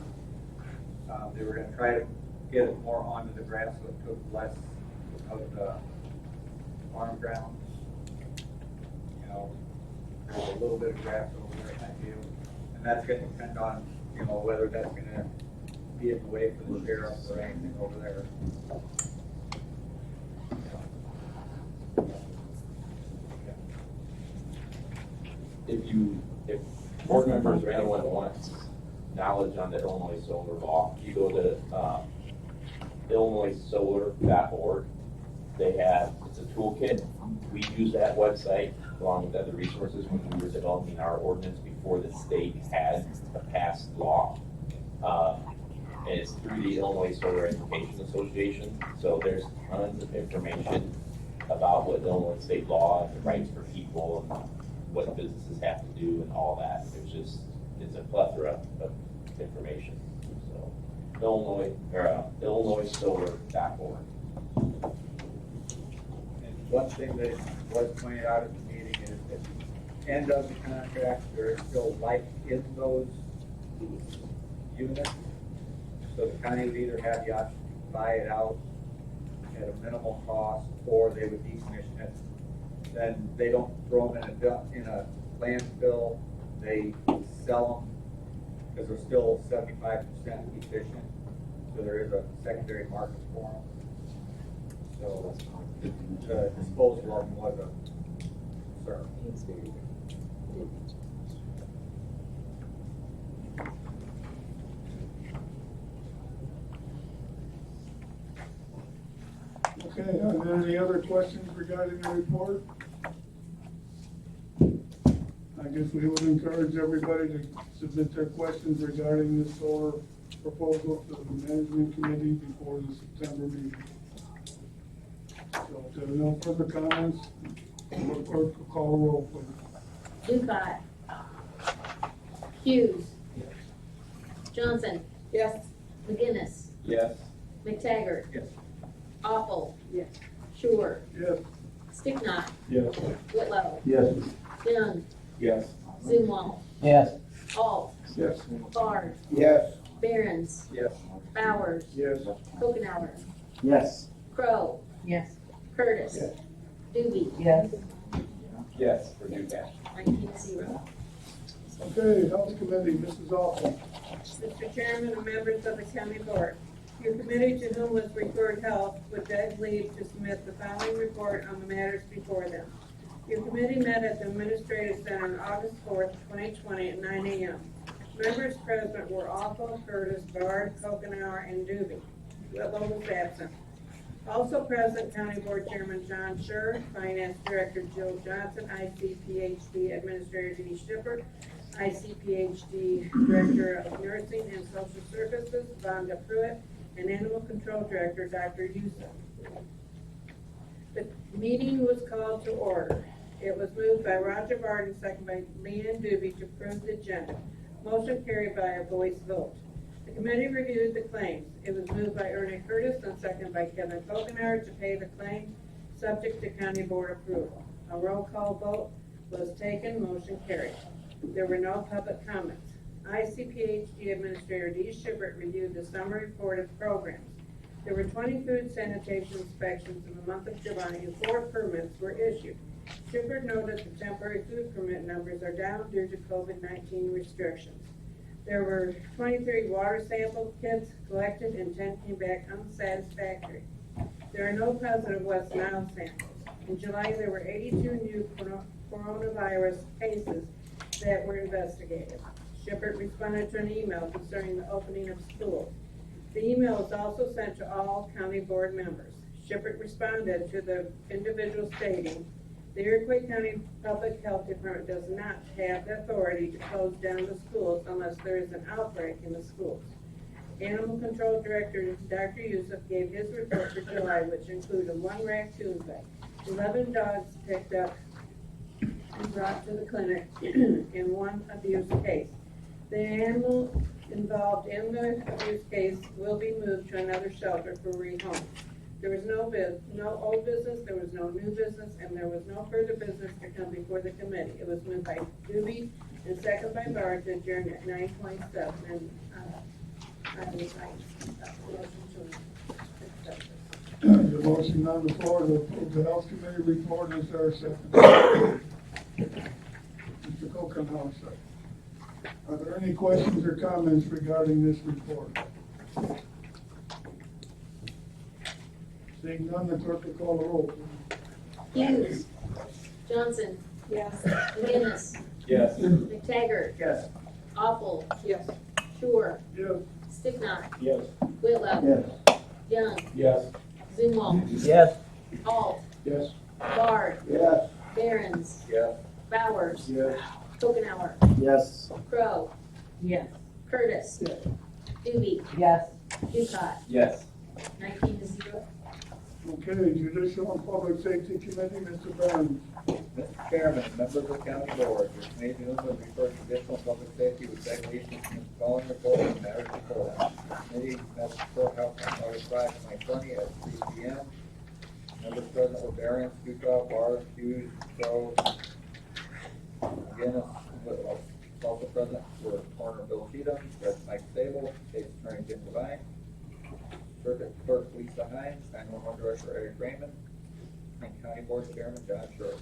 They were gonna try to get it more onto the grass, so it took less of the farm ground. You know, there's a little bit of grass over there, I feel, and that's gonna depend on, you know, whether that's gonna be in the way for the sheriff or anything over there. If board members or anyone wants knowledge on the Illinois solar law, you go to illinoissolar.org. They have, it's a toolkit. We use that website along with other resources when we were developing our ordinance before the state had a passed law. And it's through the Illinois Solar Education Association. So there's tons of information about what Illinois state law and the rights for people and what businesses have to do and all that. It's a plethora of information. So illinoissolar.org. And one thing that was pointed out at the meeting is at the end of the contract, there is still life in those units. So the county would either have the option to buy it out at a minimal cost, or they would decommission it. Then they don't throw them in a landfill, they sell them, because they're still 75% efficient, so there is a secondary market for them. So the disposal of them was a concern. Okay, are there any other questions regarding the report? I guess we would encourage everybody to submit their questions regarding this solar proposal to the management committee before the September meeting. So if there are no further comments, the clerk will call a roll, please. Ducat. Hughes. Johnson. Yes. McGinnis. Yes. McTaggart. Yes. Awful. Yes. Sure. Yes. Sticknot. Yes. Whitlow. Yes. Young. Yes. Zumwalt. Yes. Alt. Yes. Bard. Yes. Barons. Yes. Bowers. Yes. Kokenauer. Yes. Crow. Yes. Curtis. Yes. Doobie. Yes. Yes, for Ducat. 19-0. Okay, Health Committee, Mrs. Alton. Mr. Chairman and members of the county board, your committee to whom was referred health would beg leave to submit the following report on the matters before them. Your committee met at the Administrative Center on August 4th, 2020 at 9 a.m. Members present were Awful, Curtis, Bard, Kokenauer, and Doobie. Whitlow was absent. Also present, County Board Chairman John Scher, Finance Director Jill Johnson, ICPHD Administrator Dee Shippert, ICPHD Director of Nursing and Social Services, Vonda Pruitt, and Animal Control Director Dr. Youssef. The meeting was called to order. It was moved by Roger Bard and seconded by Leanne Doobie to approve the agenda. Motion carried by a voice vote. The committee reviewed the claims. It was moved by Ernie Curtis and seconded by Kevin Kokenauer to pay the claim, subject to county board approval. A roll call vote was taken, motion carried. There were no public comments. ICPHD Administrator Dee Shippert reviewed the summary report of programs. There were 20 food sanitation inspections in the month of July and 4 permits were issued. Shippert noted the temporary food permit numbers are down due to COVID-19 restrictions. There were 23 water sample kits collected and 10 came back unsatisfactory. There are no positive West Nile samples. In July, there were 82 new coronavirus cases that were investigated. Shippert responded to an email concerning the opening of schools. The email was also sent to all county board members. Shippert responded to the individual stating, the Iroquois County Public Health Department does not have the authority to close down the schools unless there is an outbreak in the schools. Animal Control Director Dr. Youssef gave his report for July, which included 1 raccoon bite, 11 dogs picked up and brought to the clinic, and 1 abuse case. The animal involved in the abuse case will be moved to another shelter for rehome. There was no old business, there was no new business, and there was no further business to come before the committee. It was moved by Doobie and seconded by Bard to adjourn at 9:27, and I would like motion to accept this. The motion on the floor to approve the Health Committee report, is there a second? Mr. Kokenauer, second. Are there any questions or comments regarding this report? Seeing none, the clerk will call the roll. Hughes. Johnson. Yes. McGinnis. Yes. McTaggart. Yes. Awful. Yes. Sure. Yes. Sticknot. Yes. Whitlow. Yes. Young. Yes. Zumwalt. Yes. Alt. Yes. Bard. Yes. Barons. Yes. Bowers. Yes. Kokenauer. Yes. Crow. Yes. Curtis. Doobie. Yes. Ducat. Yes. 19-0. Okay, Judicial and Public Safety Committee, Mr. Burns. Mr. Chairman, members of the county board, your committee to whom was referred Judicial and Public Safety with segregation from the following report on matters before them. The committee met at the courthouse on August 5, 2020 at 3 p.m. Members present were Barron, Ducat, Bard, Hughes, Crow, McGinnis, and Whitlow. Also present were Coroner Bill Cheatham, Judge Mike Sable, State's Attorney Jim Devine, Circuit Clerk Lisa Hines, 911 Director Eric Raymond, and County Board Chairman John Short.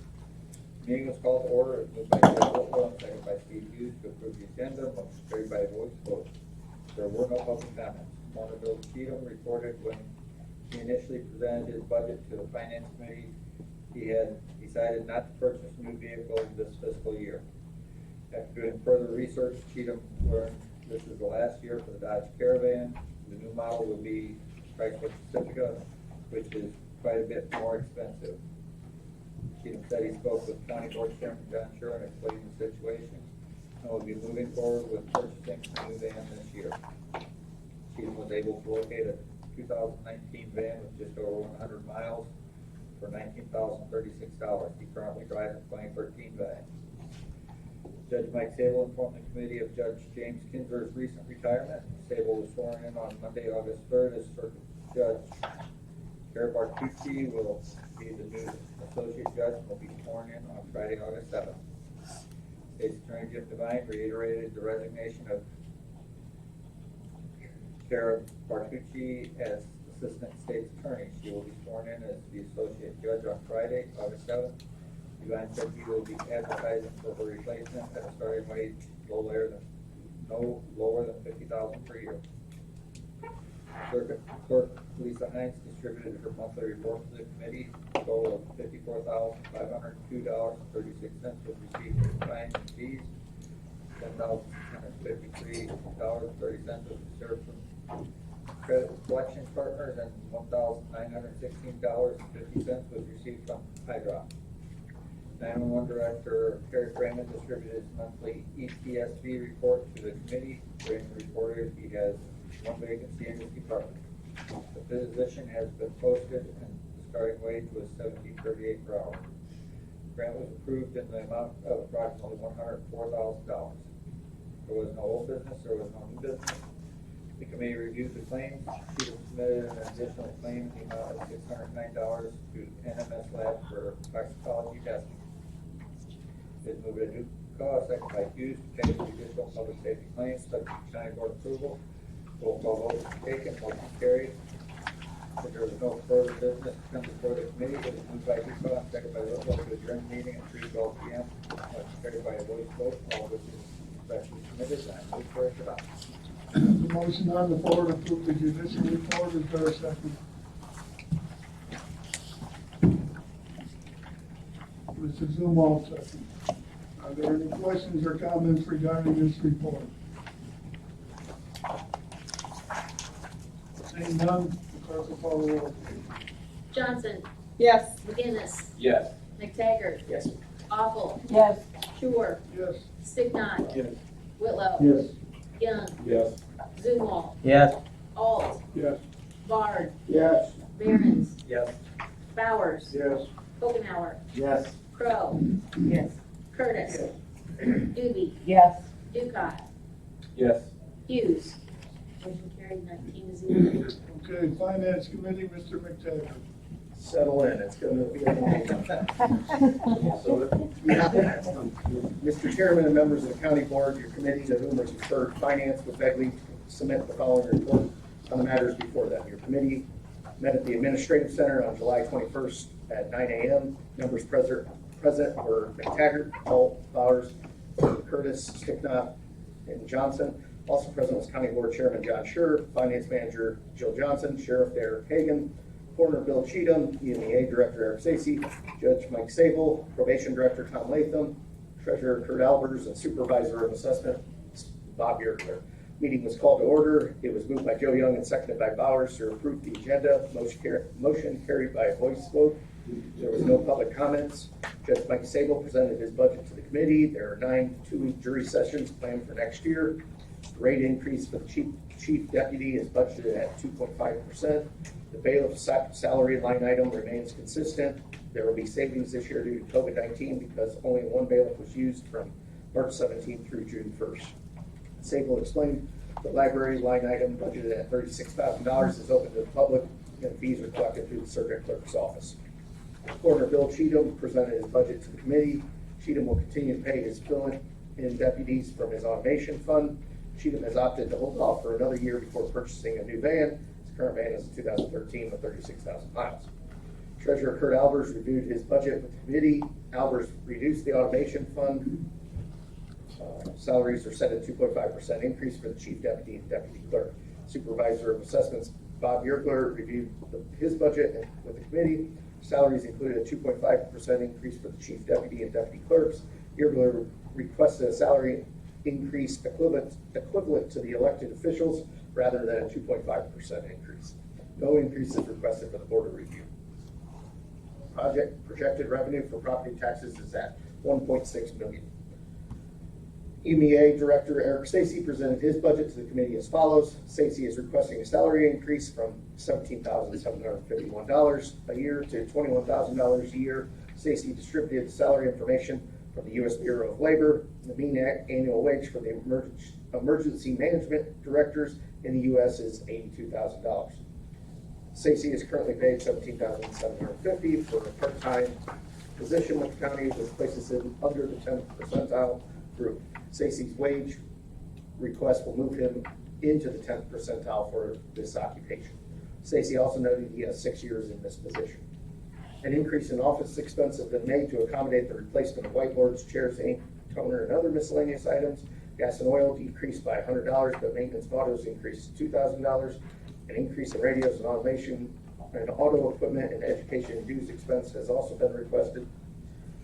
Meeting was called to order. It was moved by Judge Whitwell and seconded by Steve Hughes to approve the agenda. Motion carried by a voice vote. There were no public comments. Coroner Bill Cheatham reported when he initially presented his budget to the Finance Committee, he had decided not to purchase new vehicles this fiscal year. After doing further research, Cheatham learned this is the last year for the Dodge Caravan. The new model will be Chrysler Pacifica, which is quite a bit more expensive. Cheatham said he spoke with County Board Chairman John Shore and explained the situation, and will be moving forward with purchasing a new van this year. Cheatham was able to locate a 2019 van with just over 100 miles for $19,036. He currently drives a 2013 van. Judge Mike Sable informed the committee of Judge James Kinser's recent retirement. Sable was sworn in on Monday, August 3rd as Circuit Judge. Sheriff Bartucci will be the new associate judge and will be sworn in on Friday, August 7th. State's Attorney Jim Devine reiterated the resignation of Sheriff Bartucci as Assistant State's Attorney. She will be sworn in as the associate judge on Friday, August 7th. Devine said he will be advertising for her replacement at a starting wage no lower than $50,000 per year. Circuit Clerk Lisa Hines distributed her monthly report to the committee. A total of $54,502.36 was received from fines and fees. $10,653.30 was reserved from credit collection partners, and $1,916.50 was received from Hydro. 911 Director Eric Raymond distributed his monthly EPSV report to the committee. Raymond reported he has one vacancy in his department. The position has been posted and the starting wage was $17.38 per hour. Grant was approved in the amount of approximately $104,000. There was no old business, there was no new business. The committee reviewed the claims. She submitted an additional claim in the amount of $609 to NMS Lab for toxicology testing. It's moved to Duca, second by Hughes, to pay judicial public safety claims, subject to county board approval. Roll call vote is taken, motion carried. If there is no further business to come before the committee, it is moved by Duca, second by Whitwell to adjourn the meeting at 3:12 p.m. Motion carried by a voice vote. All of which is respectfully submitted. I move for its adoption. The motion on the floor to approve the judicial report, is there a second? Mr. Zumwalt, second. Are there any questions or comments regarding this report? Seeing none, the clerk will call the roll. Johnson. Yes. McGinnis. Yes. McTaggart. Yes. Awful. Yes. Shore. Yes. Sticknot. Yes. Whitlow. Yes. Young. Yes. Zumwalt. Yes. Alt. Yes. Bard. Yes. Behrens. Yes. Bowers. Yes. Hogenhour. Yes. Crow. Yes. Curtis. Doobie. Yes. Ducott. Yes. Hughes. Motion carried 19-0. Okay, Finance Committee, Mr. McTaggart. Settle in, it's gonna be a Mr. Chairman and members of the County Board, your committee to whom is referred, Finance would beg leave to submit the following report on the matters before them. Your committee met at the Administrative Center on July 21st at 9 a.m. Members present were McTaggart, Holt, Bowers, Curtis, Sticknot, and Johnson. Also present was County Board Chairman John Shore, Finance Manager Jill Johnson, Sheriff Derek Hagan, Coroner Bill Cheatham, EMEA Director Eric Stacy, Judge Mike Sable, Probation Director Tom Latham, Treasurer Kurt Albers, and Supervisor of Assessment Bob Yerkler. Meeting was called to order. It was moved by Joe Young and seconded by Bowers to approve the agenda. Motion carried by a voice vote. There was no public comments. Judge Mike Sable presented his budget to the committee. There are 9 two-week jury sessions planned for next year. The rate increase for the chief deputy is budgeted at 2.5%. The bailiff salary line item remains consistent. There will be savings this year due to COVID-19 because only one bailiff was used from March 17th through June 1st. Sable explained the library line item budgeted at $36,000 is open to the public and fees are collected through the circuit clerk's office. Coroner Bill Cheatham presented his budget to the committee. Cheatham will continue to pay his in deputies from his automation fund. Cheatham has opted to hold off for another year before purchasing a new van. His current van is a 2013 with 36,000 miles. Treasurer Kurt Albers reviewed his budget with the committee. Albers reduced the automation fund. Salaries are set at 2.5% increase for the chief deputy and deputy clerk. Supervisor of assessments Bob Yergler reviewed his budget with the committee. Salaries included a 2.5% increase for the chief deputy and deputy clerks. Yergler requested a salary increase equivalent to the elected officials rather than a 2.5% increase. No increase is requested for the board of review. Projected revenue for property taxes is at $1.6 million. EMEA Director Eric Stacy presented his budget to the committee as follows. Stacy is requesting a salary increase from $17,751 a year to $21,000 a year. Stacy distributed salary information from the U.S. Bureau of Labor. The mean annual wage for the emergency management directors in the U.S. is $82,000. Stacy is currently paid $17,750 for a part-time position with the county, which places him under the 10th percentile group. Stacy's wage request will move him into the 10th percentile for this occupation. Stacy also noted he has 6 years in this position. An increase in office expense has been made to accommodate the replacement of whiteboards, chairs, ink, toner, and other miscellaneous items. Gas and oil decreased by $100, but maintenance and autos increased to $2,000. An increase in radios and automation and auto equipment and education and dues expense has also been requested.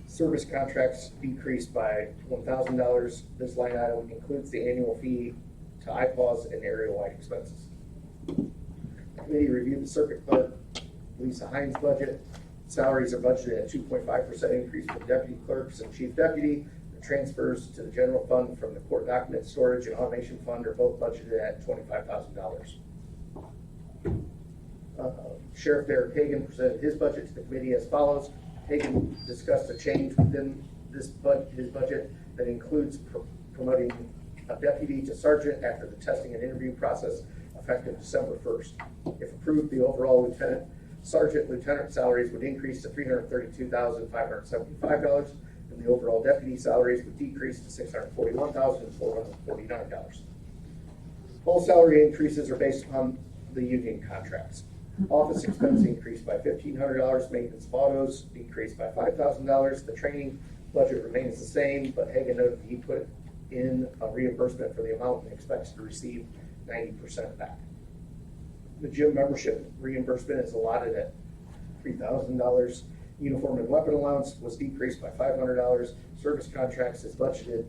Service contracts decreased by $1,000. This line item includes the annual fee to iPaws and area-wide expenses. The committee reviewed the circuit clerk, Lisa Hines' budget. Salaries are budgeted at 2.5% increase for deputy clerks and chief deputy. The transfers to the general fund from the court document storage and automation fund are both budgeted at $25,000. Sheriff Derek Hagan presented his budget to the committee as follows. Hagan discussed a change within his budget that includes promoting a deputy to sergeant after the testing and interview process effective December 1st. If approved, the overall lieutenant salaries would increase to $332,575, and the overall deputy salaries would decrease to $641,449. All salary increases are based upon the union contracts. Office expense increased by $1,500. Maintenance of autos decreased by $5,000. The training budget remains the same, but Hagan noted that he put in a reimbursement for the amount and expects to receive 90% back. The gym membership reimbursement is allotted at $3,000. Uniform and weapon allowance was decreased by $500. Service contracts is budgeted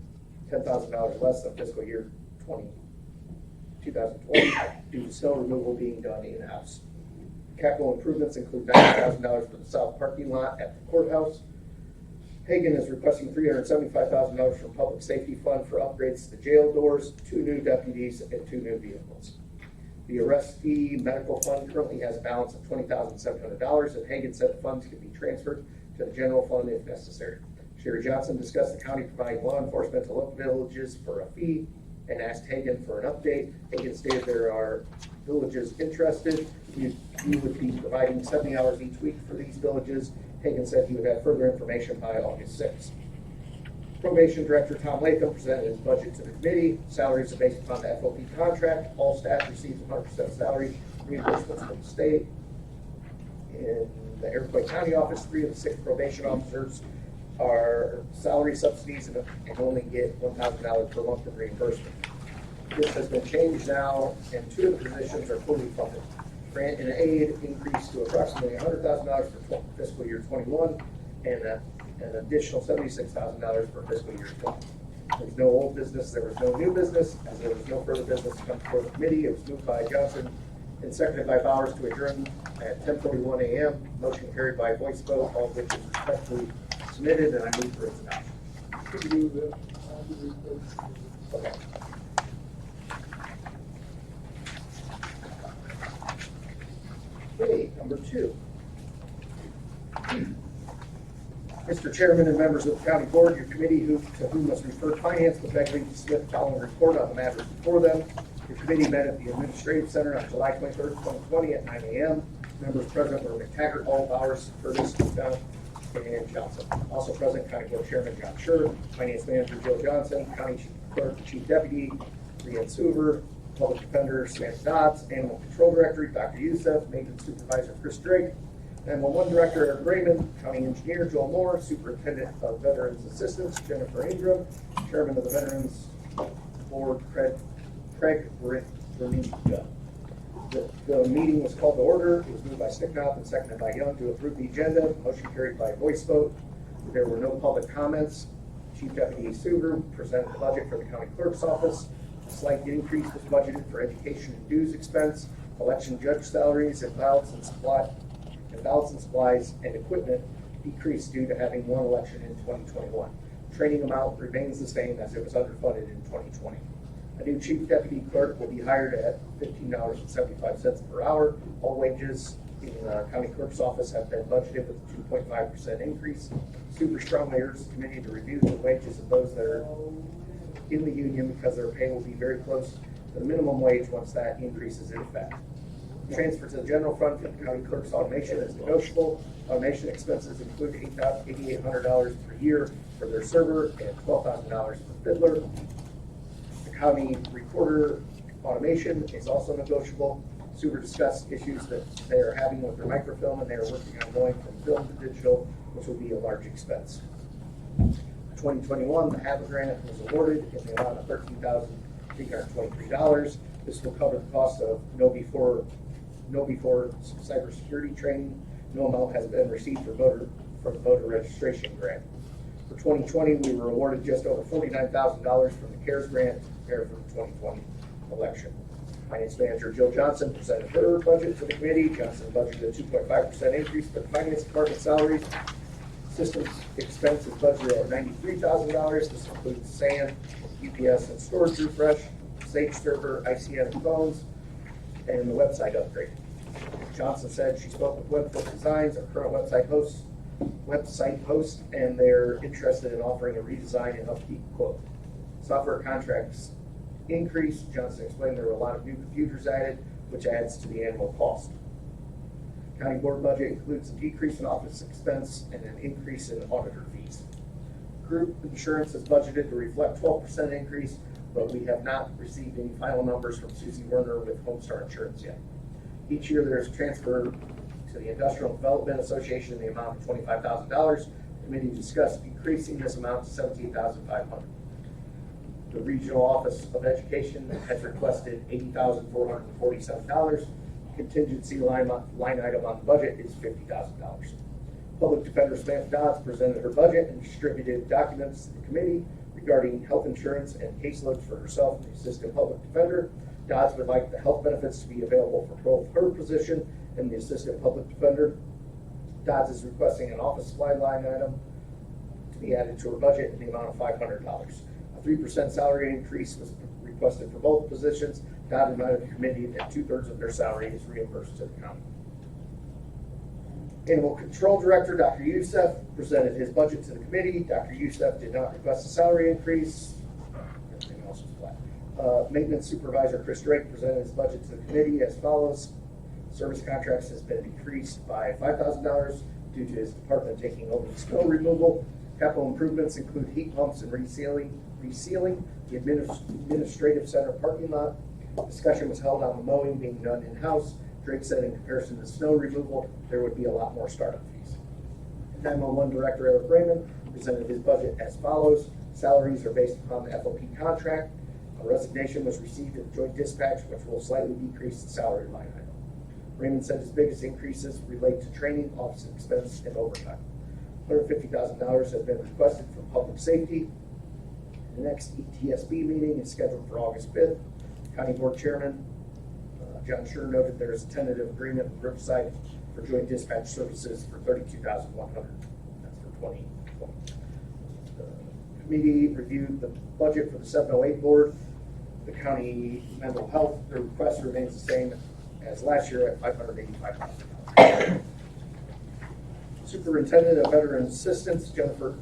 $10,000 less than fiscal year 2020 due to snow removal being done in-house. Capital improvements include $90,000 for the south parking lot at the courthouse. Hagan is requesting $375,000 from Public Safety Fund for upgrades to the jail doors, 2 new deputies, and 2 new vehicles. The arrestee medical fund currently has a balance of $20,700, and Hagan said the funds can be transferred to the general fund if necessary. Sherry Johnson discussed the county providing law enforcement to local villages for a fee and asked Hagan for an update. Hagan stated there are villages interested. He would be providing 70 hours each week for these villages. Hagan said he would have further information by August 6th. Probation Director Tom Latham presented his budget to the committee. Salaries are based upon the FOP contract. All staff receives 100% salary reimbursements from the state. In the Iroquois County office, 3 of the 6 probation officers are salary subsidies and only get $1,000 per month of reimbursement. This has been changed now, and 2 of the positions are fully funded. Grant and aid increased to approximately $100,000 for fiscal year 21 and an additional $76,000 for fiscal year 20. There's no old business, there was no new business. As there was no further business to come before the committee, it was moved by Johnson and seconded by Bowers to adjourn at 10:41 a.m. Motion carried by voice vote, all of which is respectfully submitted, and I move for its adoption. Okay. Okay, number 2. Mr. Chairman and members of the County Board, your committee to whom was referred finance would beg leave to submit the following report on the matters before them. Your committee met at the Administrative Center on July 23rd, 2020 at 9 a.m. Members present were McTaggart, Hall, Bowers, Curtis, and Johnson. Also present, County Board Chairman John Schur, Finance Manager Joe Johnson, County Clerk Chief Deputy Leanne Suver, Public Defender Samantha Dodds, Animal Control Director Dr. Youssef, Maintenance Supervisor Chris Drake, 911 Director Eric Raymond, County Engineer Joel Moore, Superintendent of Veterans Assistance Jennifer Ingram, Chairman of the Veterans Board Craig Bernica. The meeting was called to order. It was moved by Sticknoff and seconded by Young to approve the agenda. Motion carried by voice vote. There were no public comments. Chief Deputy Subaru presented the budget for the county clerk's office. A slight increase was budgeted for education and dues expense, election judge salaries, and ballots and supplies and equipment decreased due to having one election in 2021. Training amount remains the same as it was underfunded in 2020. A new chief deputy clerk will be hired at $15.75 per hour. All wages in the county clerk's office have been budgeted with a 2.5% increase. Super strongly urge the committee to review the wages of those that are in the union because their pay will be very close to the minimum wage once that increase is in effect. Transfer to the general fund for the county clerk's automation is negotiable. Automation expenses include $8,800 per year for their server and $12,000 for fiddler. The county recorder automation is also negotiable. Suber discussed issues that they are having with their microfilm, and they are working on going from film to digital, which will be a large expense. 2021, the HAVA grant was awarded in the amount of $13,323. This will cover the cost of know before cybersecurity training. No amount has been received for the voter registration grant. For 2020, we were awarded just over $49,000 from the CARES grant to prepare for the 2020 election. Finance Manager Joe Johnson presented her budget to the committee. Johnson budgeted a 2.5% increase for the finance department salaries. Systems expense is budgeted at $93,000. This includes SAN, UPS and storage refresh, Sage server, ICN and phones, and the website upgrade. Johnson said she spoke with Webfoot Designs, our current website host, and they're interested in offering a redesign and upkeep quote. Software contracts increased. Johnson explained there were a lot of new computers added, which adds to the annual cost. County board budget includes a decrease in office expense and an increase in auditor fees. Group insurance is budgeted to reflect 12% increase, but we have not received any final numbers from Susie Werner with Homestar Insurance yet. Each year there is a transfer to the Industrial Development Association in the amount of $25,000. The committee discussed increasing this amount to $17,500. The Regional Office of Education has requested $80,447. Contingency line item on the budget is $50,000. Public Defender Samantha Dodds presented her budget and distributed documents to the committee regarding health insurance and caseloads for herself and the Assistant Public Defender. Dodds would like the health benefits to be available for both her position and the Assistant Public Defender. Dodds is requesting an office supply line item to be added to her budget in the amount of $500. A 3% salary increase was requested for both positions. Dodd reminded the committee that 2/3 of their salary is reimbursed to the county. Animal Control Director Dr. Youssef presented his budget to the committee. Dr. Youssef did not request a salary increase. Everything else was flat. Maintenance Supervisor Chris Drake presented his budget to the committee as follows. Service contracts has been decreased by $5,000 due to his department taking over the snow removal. Capital improvements include heat pumps and resealing the administrative center parking lot. Discussion was held on the mowing being done in-house. Drake said in comparison to snow removal, there would be a lot more startup fees. 911 Director Eric Raymond presented his budget as follows. Salaries are based upon the FOP contract. A resignation was received at the Joint Dispatch, which will slightly decrease the salary line item. Raymond said his biggest increases relate to training, office expense, and overtime. $150,000 has been requested from public safety. The next ETSB meeting is scheduled for August 5th. County Board Chairman John Schur noted there is a tentative agreement with Riverside for joint dispatch services for $32,100. That's for 2020. The committee reviewed the budget for the 708 board. The county mental health, the request remains the same as last year at $585,000. Superintendent of Veterans Assistance Jennifer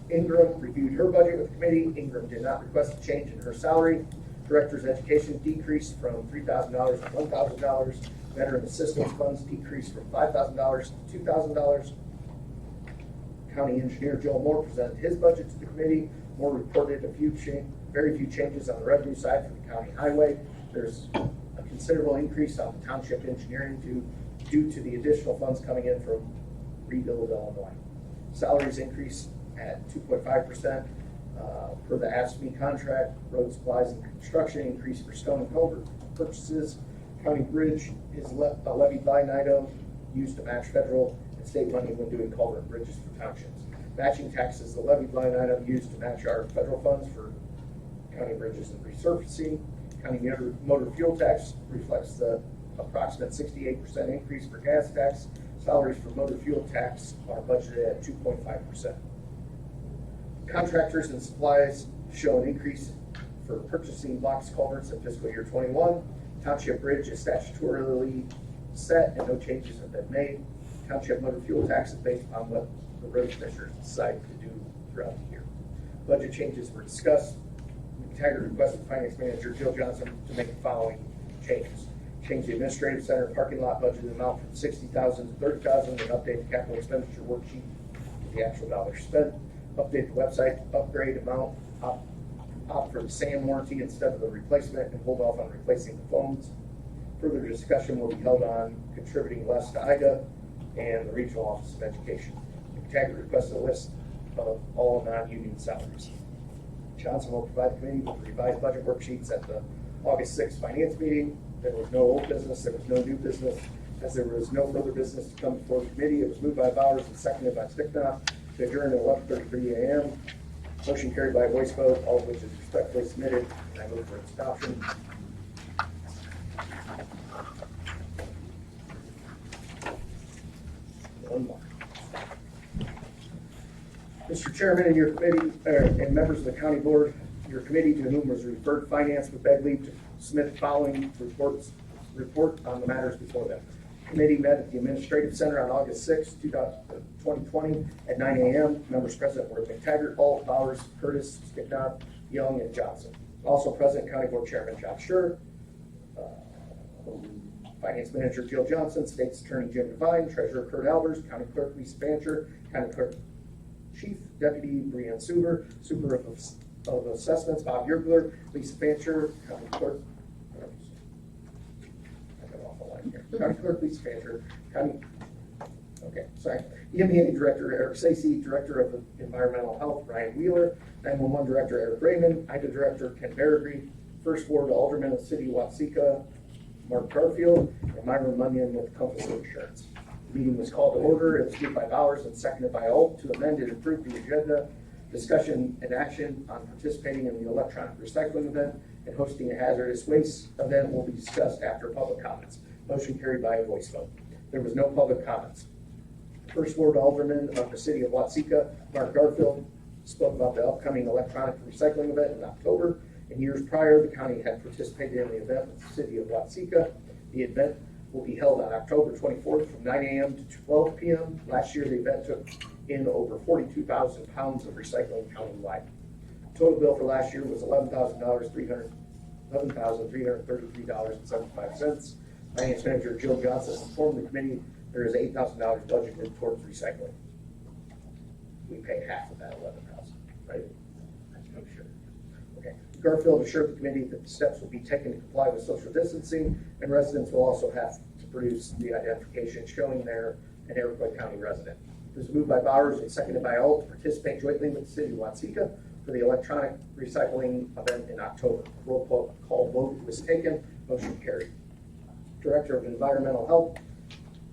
Ingram reviewed her budget with the committee. Ingram did not request a change in her salary. Director's education decreased from $3,000 to $1,000. Veteran assistance funds decreased from $5,000 to $2,000. County Engineer Joe Moore presented his budget to the committee. Moore reported very few changes on the revenue side for the county highway. There's a considerable increase on the township engineering due to the additional funds coming in from Rebuild Illinois. Salaries increased at 2.5% per the AFSCME contract. Road supplies and construction increased for stone and culvert purchases. County bridge is a levied line item used to match federal and state money when doing culvert and bridges for townships. Matching tax is the levied line item used to match our federal funds for county bridges and resurfacing. County motor fuel tax reflects the approximate 68% increase for gas tax. Salaries for motor fuel tax are budgeted at 2.5%. Contractors and supplies show an increase for purchasing box culverts in fiscal year 21. Township bridge is statutorily set and no changes have been made. Township motor fuel tax is based on what the road commissioners decide to do throughout the year. Budget changes were discussed. McTaggart requested Finance Manager Jill Johnson to make the following changes. Change the administrative center parking lot budget amount from $60,000 to $30,000 and update the capital expenditure worksheet to the actual dollars spent. Update the website upgrade amount, opt for the SAM warranty instead of the replacement, and hold off on replacing the phones. Further discussion will be held on contributing less to IDA and the Regional Office of Education. McTaggart requested a list of all non-union salaries. Johnson will provide the committee with revised budget worksheets at the August 6th finance meeting. There was no old business, there was no new business. As there was no further business to come before the committee, it was moved by Bowers and seconded by Sticknall to adjourn at 11:33 a.m. Motion carried by voice vote, all of which is respectfully submitted, and I move for its adoption. One more. Mr. Chairman and your committee, and members of the county board, your committee to whom was referred finance would beg leave to submit the following report on the matters before them. Committee met at the Administrative Center on August 6, 2020 at 9 a.m. Members present were McTaggart, Alt, Bowers, Curtis, Sticknall, Young, and Johnson. Also present, County Board Chairman John Schur, Finance Manager Jill Johnson, State's Attorney Jim Devine, Treasurer Kurt Albers, County Clerk Lisa Fancher, County Clerk Chief Deputy Brianne Suber, Super of Assessments Bob Yergler, Lisa Fancher, County Clerk. County Clerk Lisa Fancher, EMA Director Eric Stacey, Director of Environmental Health Ryan Wheeler, 911 Director Eric Raymond, IDA Director Ken Berrigree, First Ward Alderman of the City of Watsika Mark Garfield, and Myron Munyon with Compass Insurance. The meeting was called to order. It was moved by Bowers and seconded by Alt to amend and approve the agenda. Discussion and action on participating in the electronic recycling event and hosting a hazardous waste event will be discussed after public comments. Motion carried by a voice vote. There was no public comments. First Ward Alderman of the City of Watsika, Mark Garfield, spoke about the upcoming electronic recycling event in October. In years prior, the county had participated in the event with the City of Watsika. The event will be held on October 24th from 9 a.m. to 12 p.m. Last year, the event took in over 42,000 pounds of recycling countywide. Total bill for last year was $11,333.75. Finance Manager Jill Johnson informed the committee there is $8,000 budgeted towards recycling. We paid half of that $11,000, right? I'm sure. Okay. Garfield assured the committee that the steps will be taken to comply with social distancing, and residents will also have to produce the identification showing they're an Iroquois County resident. It was moved by Bowers and seconded by Alt to participate jointly with the City of Watsika for the electronic recycling event in October. Roll call vote was taken. Motion carried. Director of Environmental Health,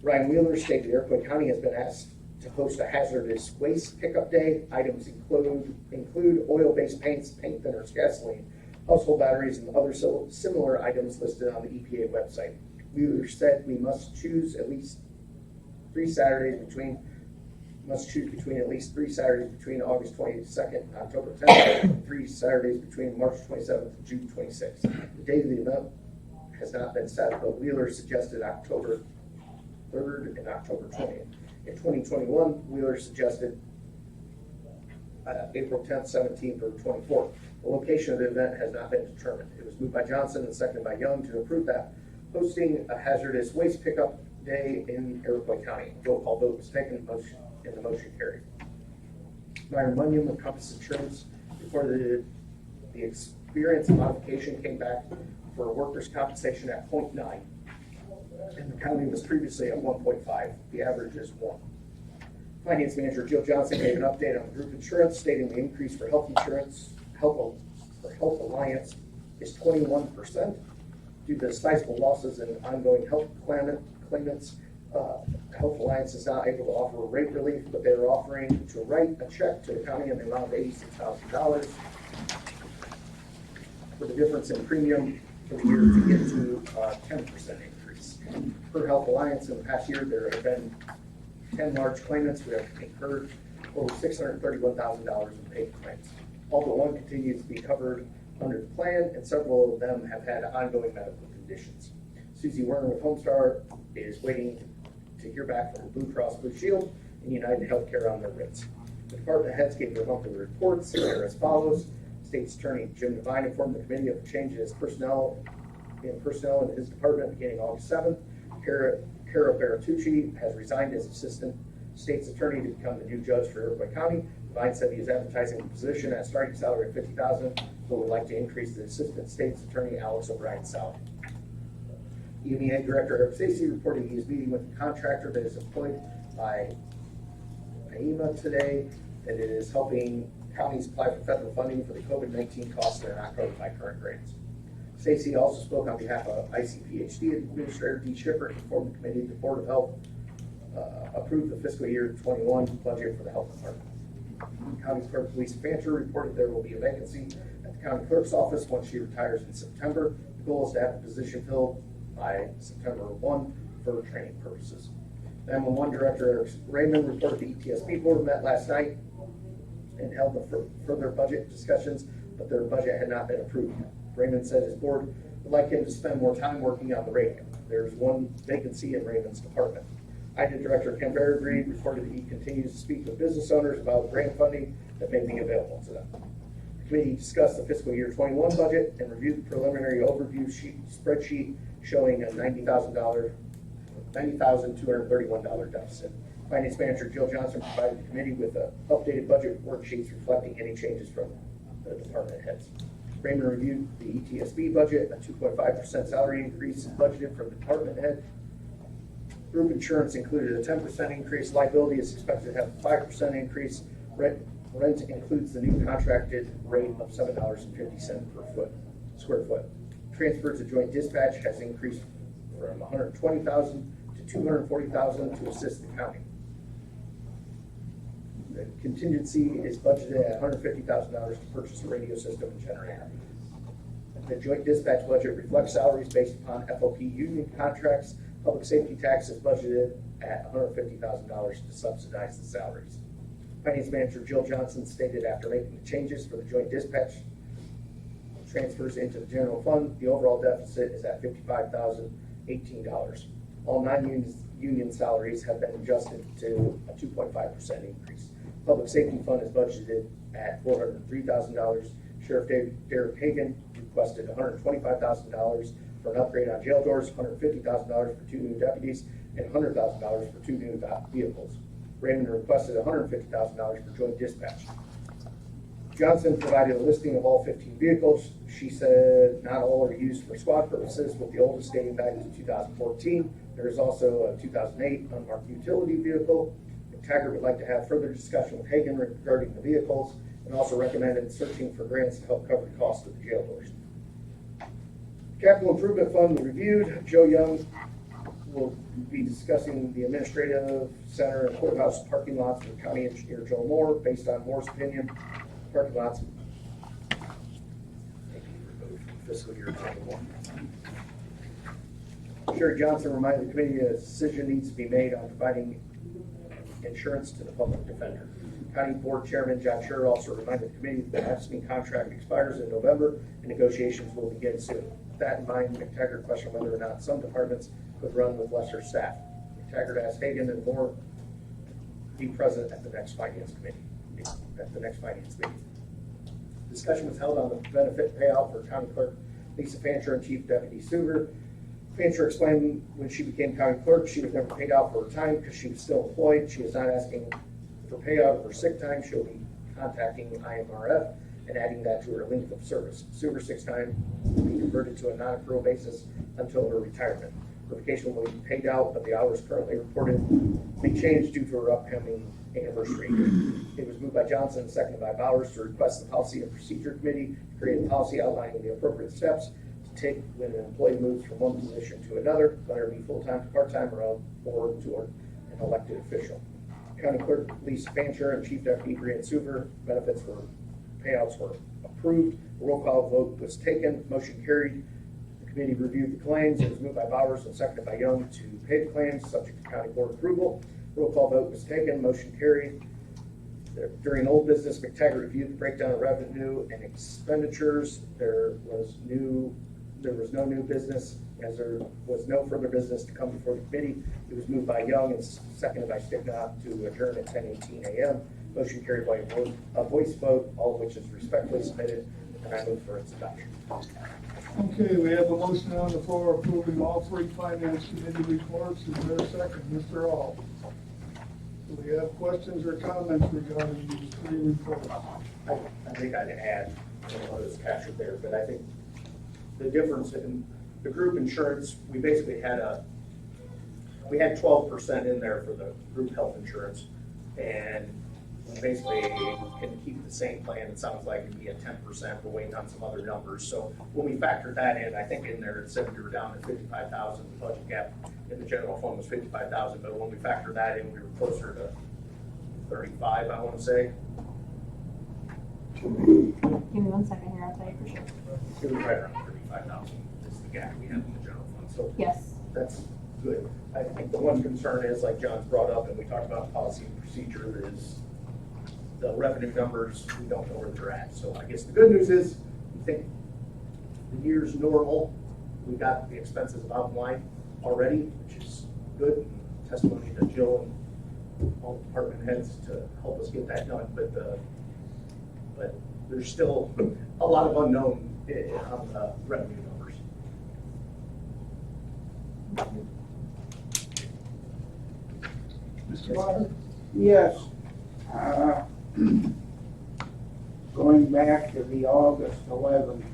Ryan Wheeler, stated Iroquois County has been asked to host a hazardous waste pickup day. Items include oil-based paints, paint thinners, gasoline, household batteries, and other similar items listed on the EPA website. Wheeler said we must choose at least 3 Saturdays between at least 3 Saturdays between August 22nd and October 10th, 3 Saturdays between March 27th and June 26th. The date of the event has not been set, but Wheeler suggested October 3rd and October 20th. In 2021, Wheeler suggested April 10th, 17th, or 24th. The location of the event has not been determined. It was moved by Johnson and seconded by Young to approve that hosting a hazardous waste pickup day in Iroquois County. Roll call vote was taken and the motion carried. Myron Munyon with Compass Insurance reported the experience modification came back for workers' compensation at 0.9, and the county was previously at 1.5. The average is 1. Finance Manager Jill Johnson gave an update on group insurance, stating the increase for health insurance, Health Alliance is 21%. Due to sizable losses and ongoing health claimants, Health Alliance is not able to offer a rate relief, but they are offering to write a check to the county in the amount of $86,000 for the difference in premium for the year to get to a 10% increase. Per Health Alliance, in the past year, there have been 10 large claimants who have incurred over $631,000 in paid claims. All but one continues to be covered under the plan, and several of them have had ongoing medical conditions. Susie Werner with Homestar is waiting to hear back from Blue Cross Blue Shield and United Healthcare on their rates. The department heads gave their monthly reports. They are as follows. State's Attorney Jim Devine informed the committee of the change in personnel in his department beginning August 7th. Cara Bertucci has resigned as Assistant State's Attorney to become the new judge for Iroquois County. Devine said he is advertising the position at a starting salary of $50,000, but would like to increase the Assistant State's Attorney Alex O'Brien's salary. EMEA Director Eric Stacy reported he is meeting with the contractor that is employed by AEMA today, and it is helping counties apply for federal funding for the COVID-19 costs that are not covered by current grants. Stacy also spoke on behalf of ICPHD Administrator D. Schiffer and informed the committee the Board of Health approved the fiscal year 21 budget for the health department. County Clerk Lisa Fancher reported there will be a vacancy at the county clerk's office once she retires in September. The goal is to have the position filled by September 1 for training purposes. 911 Director Eric Raymond reported the ETSP board met last night and held the further budget discussions, but their budget had not been approved yet. Raymond said his board would like him to spend more time working on the radio. There's one vacancy in Raymond's department. IDA Director Ken Berry reported that he continues to speak with business owners about grant funding that may be available to them. The committee discussed the fiscal year 21 budget and reviewed the preliminary overview spreadsheet showing a $90,231 deficit. Finance Manager Jill Johnson provided the committee with updated budget worksheets reflecting any changes from the department heads. Raymond reviewed the ETSB budget, a 2.5% salary increase budgeted from the department head. Group insurance included a 10% increase. Liability is expected to have a 5% increase. Rent includes the new contracted rate of $7.50 per square foot. Transfer to joint dispatch has increased from $120,000 to $240,000 to assist the county. The contingency is budgeted at $150,000 to purchase a radio system and generator. The joint dispatch budget reflects salaries based upon FOP union contracts. Public safety tax is budgeted at $150,000 to subsidize the salaries. Finance Manager Jill Johnson stated after making the changes for the joint dispatch transfers into the general fund, the overall deficit is at $55,018. All non-union salaries have been adjusted to a 2.5% increase. Public safety fund is budgeted at $403,000. Sheriff Derek Hagan requested $125,000 for an upgrade on jail doors, $150,000 for 2 new deputies, and $100,000 for 2 new vehicles. Raymond requested $150,000 for joint dispatch. Johnson provided a listing of all 15 vehicles. She said not all are used for squad purposes, with the oldest dating back to 2014. There is also a 2008 unmarked utility vehicle. Taggart would like to have further discussion with Hagan regarding the vehicles, and also recommended searching for grants to help cover the cost of the jail doors. Capital Improvement Fund reviewed. Joe Young will be discussing the administrative center and courthouse parking lots with County Engineer Joe Moore. Based on Moore's opinion, parking lots may be removed from fiscal year 21. Sherry Johnson reminded the committee that a decision needs to be made on providing insurance to the public defender. County Board Chairman John Scher also reminded the committee that the AFSCME contract expires in November and negotiations will begin soon. With that in mind, McTaggart questioned whether or not some departments could run with lesser staff. McTaggart asked Hagan and Moore to be present at the next finance meeting. Discussion was held on the benefit payout for County Clerk Lisa Fancher and Chief Deputy Suger. Fancher explained when she became county clerk, she was never paid out for her time because she was still employed. She is not asking for payout of her sick time. She'll be contacting IMRF and adding that to her length of service. Sewer 6 times will be converted to a non-accrual basis until her retirement. Her vacation will be paid out, but the hours currently reported may change due to her upcoming anniversary. It was moved by Johnson, seconded by Bowers, to request the Policy and Procedure Committee to create a policy outlining the appropriate steps to take when an employee moves from one position to another, whether it be full-time to part-time or to an elected official. County Clerk Lisa Fancher and Chief Deputy Brian Suver, benefits for payouts were approved. A roll call vote was taken. Motion carried. The committee reviewed the claims. It was moved by Bowers and seconded by Young to pay the claims, subject to county board approval. Roll call vote was taken. Motion carried. During old business, McTaggart reviewed the breakdown of revenue and expenditures. There was no new business, as there was no further business to come before the committee. It was moved by Young and seconded by Sticknott to adjourn at 10:18 a.m. Motion carried by a voice vote, all of which is respectfully submitted, and I move for its adoption. Okay, we have a motion on the floor approving all 3 finance committee reports. Is there a second? Mr. All. Do we have questions or comments regarding these 3 reports? I think I'd add, I don't know what is captured there, but I think the difference in the group insurance, we basically had 12% in there for the group health insurance, and we basically can keep the same plan. It sounds like it'd be at 10%. We're waiting on some other numbers. So when we factored that in, I think in there it said we were down to 55,000. The budget gap in the general fund was 55,000, but when we factored that in, we were closer to 35, I want to say. Give me 1 second here, I'll tell you for sure. It was right around 35,000 is the gap we have in the general fund. So Yes. that's good. I think the one concern is, like John's brought up, and we talked about policy and procedure, is the revenue numbers, we don't know where they're at. So I guess the good news is, we think the year's normal. We got the expenses about in line already, which is good. Testimony to Jill and all department heads to help us get that done. But there's still a lot of unknown on the revenue numbers. Mr. Potter? Yes. Going back to the August 11th,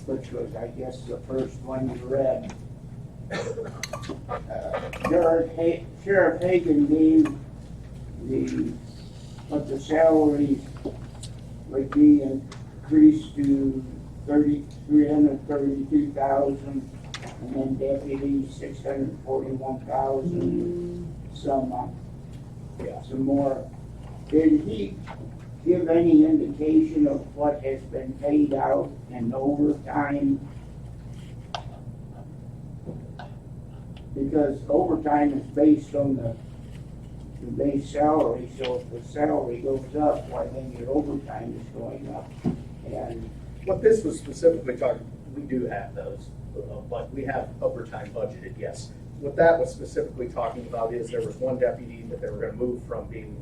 which was, I guess, the first one you read, Sheriff Hagan gave what the salaries would be increased to 332,000, and then deputies 641,000, some more. Did he give any indication of what has been paid out in overtime? Because overtime is based on the base salary, so if the salary goes up, why then your overtime is going up. And what this was specifically talking, we do have those, but we have overtime budgeted, yes. What that was specifically talking about is there was one deputy that they were going to move from being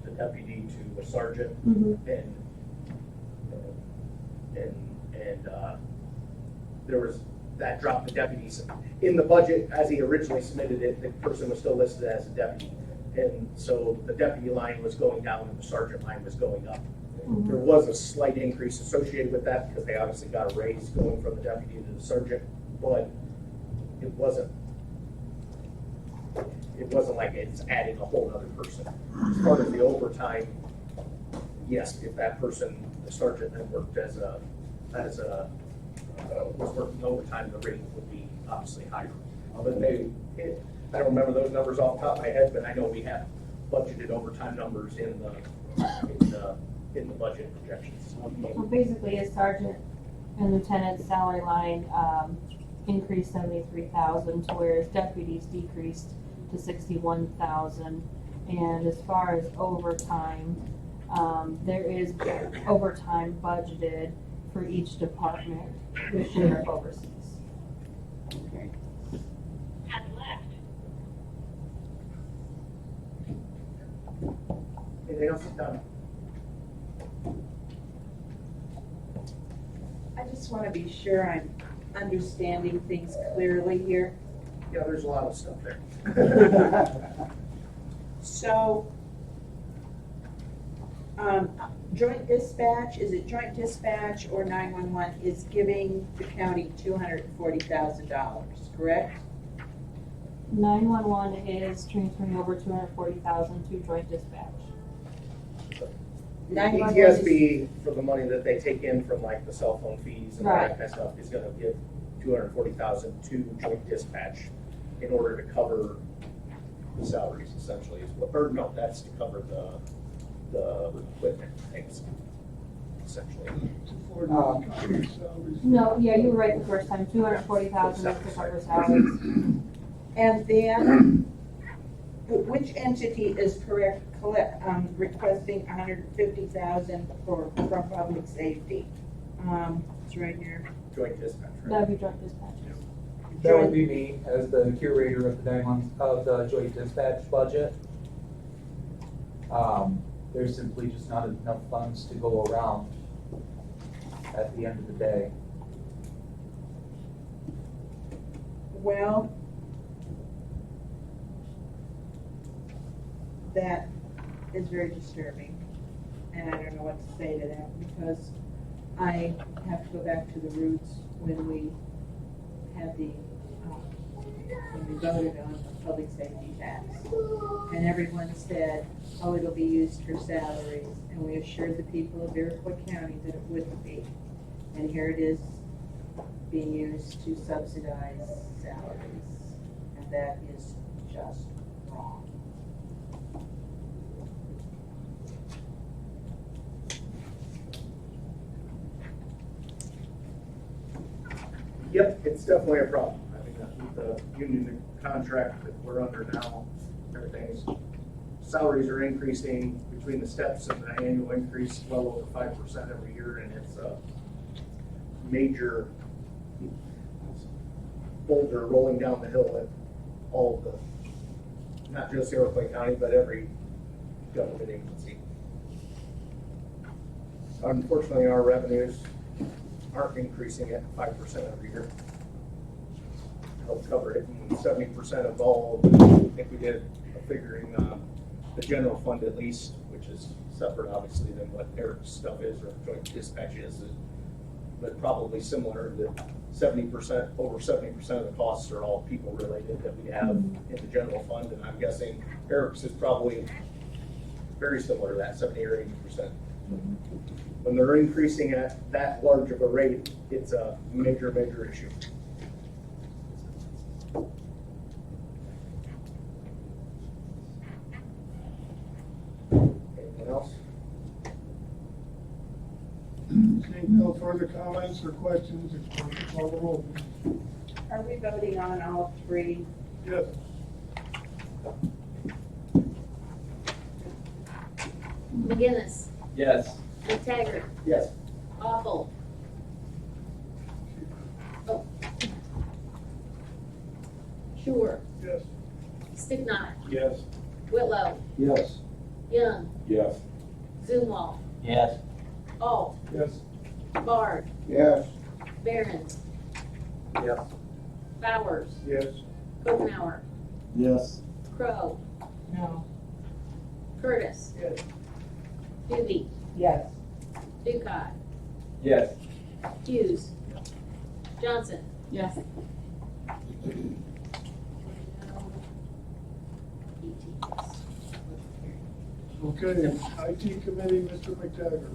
a deputy to a sergeant, and there was that dropped the deputies in the budget as he originally submitted it. The person was still listed as a deputy, and so the deputy line was going down and the sergeant line was going up. There was a slight increase associated with that because they obviously got a raise going from the deputy to the sergeant, but it wasn't like it's adding a whole other person. As part of the overtime, yes, if that person, the sergeant, then worked was working overtime, the rate would be obviously higher. But I don't remember those numbers off the top of my head, but I know we have budgeted overtime numbers in the budget projections. Well, basically, a sergeant and lieutenant's salary line increased 73,000, to whereas deputies decreased to 61,000. And as far as overtime, there is overtime budgeted for each department the sheriff oversees. okay. Anything else, Don? I just want to be sure I'm understanding things clearly here. Yeah, there's a lot of stuff there. So, Joint dispatch, is it joint dispatch or 911 is giving the county $240,000, correct? 911 is transferring over 240,000 to joint dispatch. 911 ETSB, for the money that they take in from like the cell phone fees and all Right. that kind of stuff, is gonna give 240,000 to joint dispatch in order to cover the salaries essentially, is what, or no, that's to cover the equipment things, essentially. No, yeah, you were right the first time, 240,000 is to cover salaries. And then, which entity is requesting 150,000 from public safety? It's right here. Joint dispatch, right? That'd be joint dispatch. That would be me as the curator of the 9 months of the joint dispatch budget. There's simply just not enough funds to go around at the end of the day. Well, that is very disturbing, and I don't know what to say to that, because I have to go back to the roots when we had when we voted on the public safety tax. And everyone said, oh, it'll be used for salaries, and we assured the people of Iroquois County that it wouldn't be. And here it is being used to subsidize salaries, and that is just wrong. Yep, it's definitely a problem. I mean, with the union contract that we're under now, everything's, salaries are increasing between the steps and the annual increase well over 5% every year, and it's a major boulder rolling down the hill at all of the, not just Iroquois County, but every government agency. Unfortunately, our revenues aren't increasing at 5% every year. Help cover it, and 70% of all, I think we did a figuring the general fund at least, which is separate obviously than what Eric's stuff is or joint dispatch is, but probably similar, that 70%, over 70% of the costs are all people related that we have in the general fund, and I'm guessing Eric's is probably very similar to that, 70 or 80%. When they're increasing at that large of a rate, it's a major, major issue. Anything else? Seeing no further comments or questions, call the roll. Are we voting on all three? Yes. McGinnis, Yes. McTaggart, Yes. Awful. Oh. Sure, Yes. Sticknot, Yes. Whitlow, Yes. Young, Yes. Zumwalt, Yes. Alt, Yes. Bard, Yes. Barron, Yes. Bowers, Yes. Kopenauer, Yes. Crow, No. Curtis, Yes. Doobie, Yes. Ducott, Yes. Hughes, Johnson. Yes. Okay, IT committee, Mr. McTaggart.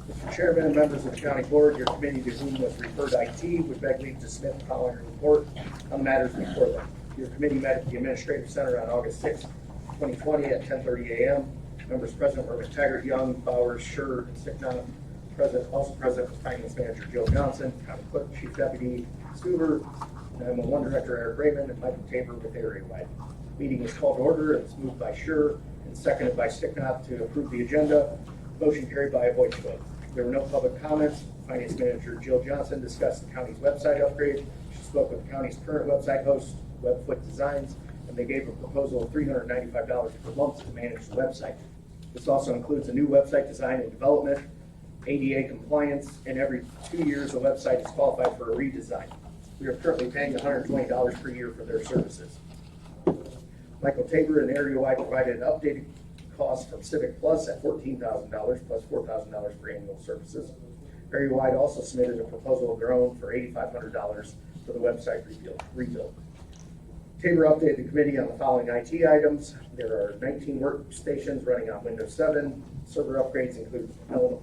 Mr. Chairman and members of the county board, your committee to whom was referred IT would beg leave to submit the following report on the matters before them. Your committee met at the Administrative Center on August 6, 2020 at 10:30 a.m. Members present were McTaggart, Young, Bowers, Scher, and Sticknot. Also present was Finance Manager Jill Johnson, County Clerk, Chief Deputy Stuber, 911 Director Eric Raymond, and Michael Tabor with area-wide. Meeting is called to order. It's moved by Scher and seconded by Sticknot to approve the agenda. Motion carried by a voice vote. There were no public comments. Finance Manager Jill Johnson discussed the county's website upgrade. She spoke with the county's current website host, Webfoot Designs, and they gave a proposal of $395 per month to manage the website. This also includes a new website design and development, ADA compliance, and every 2 years the website is qualified for a redesign. We are currently paying $120 per year for their services. Michael Tabor and area-wide provided an cost from Civic Plus at $14,000 plus $4,000 for annual services. Area-wide also submitted a proposal of their own for $8,500 for the website rebuild. Tabor updated the committee on the following IT items. There are 19 workstations running on Windows 7. Server upgrades include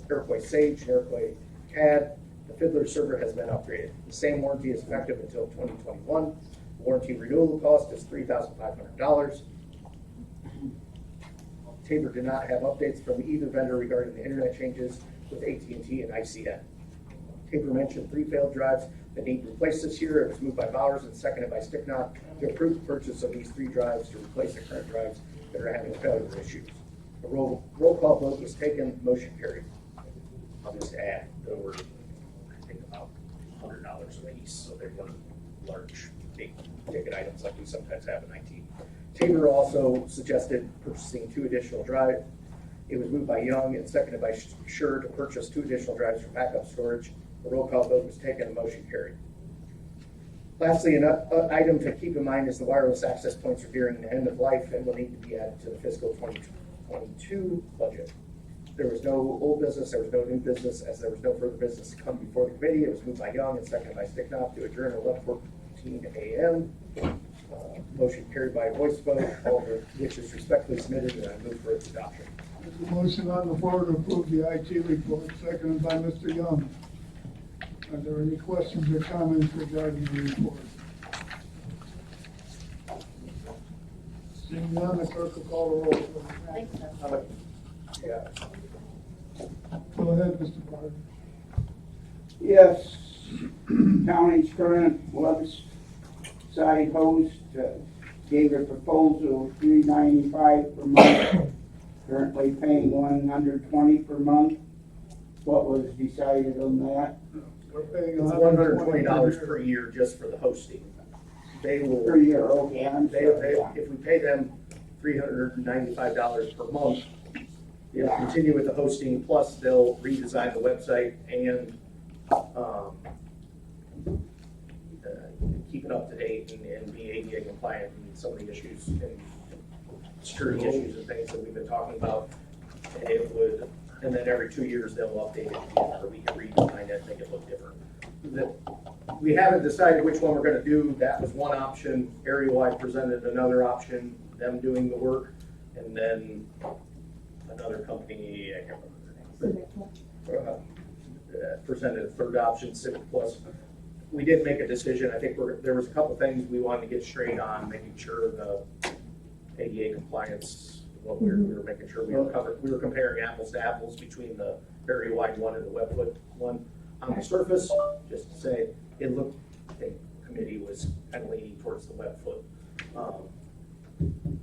Iroquois Sage, Iroquois CAD. The Fiddler server has been upgraded. The same warranty is effective until 2021. The warranty renewal cost is $3,500. Tabor did not have updates from either vendor regarding the internet changes with AT&T and ICN. Tabor mentioned 3 failed drives that need replaced this year. It was moved by Bowers and seconded by Sticknot to approve the purchase of these 3 drives to replace the current drives that are having failure issues. A roll call vote was taken, motion carried. I'll just add, there were, I think, about $100 a piece, so they weren't large, big ticket items like we sometimes have in IT. Tabor also suggested purchasing 2 additional drives. It was moved by Young and seconded by Sure to purchase 2 additional drives for backup storage. A roll call vote was taken and motion carried. Lastly, an item to keep in mind is the wireless access points are nearing the end of life and will need to be added to the fiscal 2022 budget. There was no old business, there was no new business, as there was no further business to come before the committee. It was moved by Young and seconded by Sticknop to adjourn at 11:14 a.m. Motion carried by a voice vote, all of which is respectfully submitted, and I move for its adoption. There's a motion on the floor to approve the IT report, seconded by Mr. Young. Are there any questions or comments regarding the report? Seeing none, the clerk will call the roll. Yeah. Go ahead, Mr. Carter. Yes, county's current website host gave a proposal of $395 per month, currently paying $120 per month. What was decided on that? We're paying It's $120 per year just for the hosting. They will. Per year, okay, I'm sorry. If we pay them $395 per month, they'll continue with the hosting, plus they'll redesign the website and keep it up to date and be ADA compliant and some of the issues and security issues and things that we've been talking about. And it would, and then every 2 years they'll update it again, or we can redesign it, make it look different. We haven't decided which one we're going to do. That was one option. Area-wide presented another option, them doing the work, and then another company, I can't remember their name, presented a third option, Civic Plus. We did make a decision. I think there was a couple things we wanted to get straight on, making sure the ADA compliance, what we were making sure we were covered. We were comparing apples to apples between the area-wide one and the webfoot one. On the surface, just to say, it looked, I think the committee was kind of leaning towards the webfoot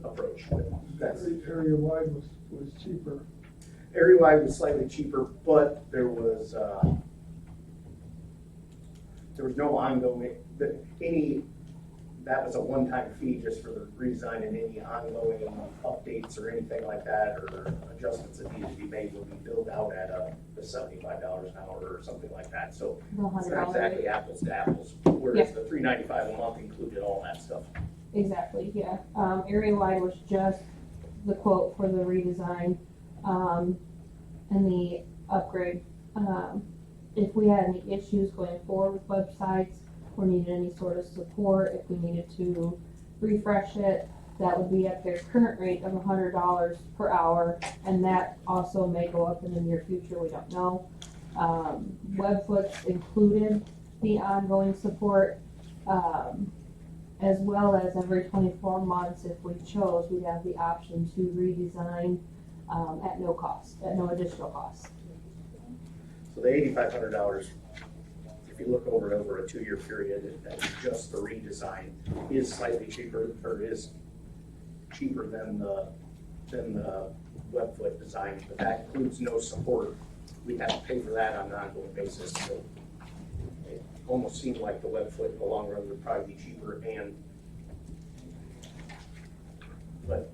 approach. That's area-wide was cheaper. Area-wide was slightly cheaper, but there was no ongoing, that was a one-time fee just for the redesign, and any ongoing updates or anything like that, or adjustments that needed to be made will be billed out at the $75 an hour or something like that. So it's not exactly apples to apples, whereas the $395 a month included all that stuff. Exactly, yeah. Area-wide was just the quote for the redesign and the upgrade. If we had any issues going forward with websites or needed any sort of support, if we needed to refresh it, that would be at their current rate of $100 per hour, and that also may go up in the near future, we don't know. Webfoot's included the ongoing support, as well as every 24 months, if we chose, we'd have the option to redesign at no cost, at no additional cost. So the $8,500, if you look over a 2-year period, that's just the redesign, is slightly cheaper, or is cheaper than the webfoot design, but that includes no support. We have to pay for that on an ongoing basis. So it almost seemed like the webfoot in the long run would probably be cheaper, but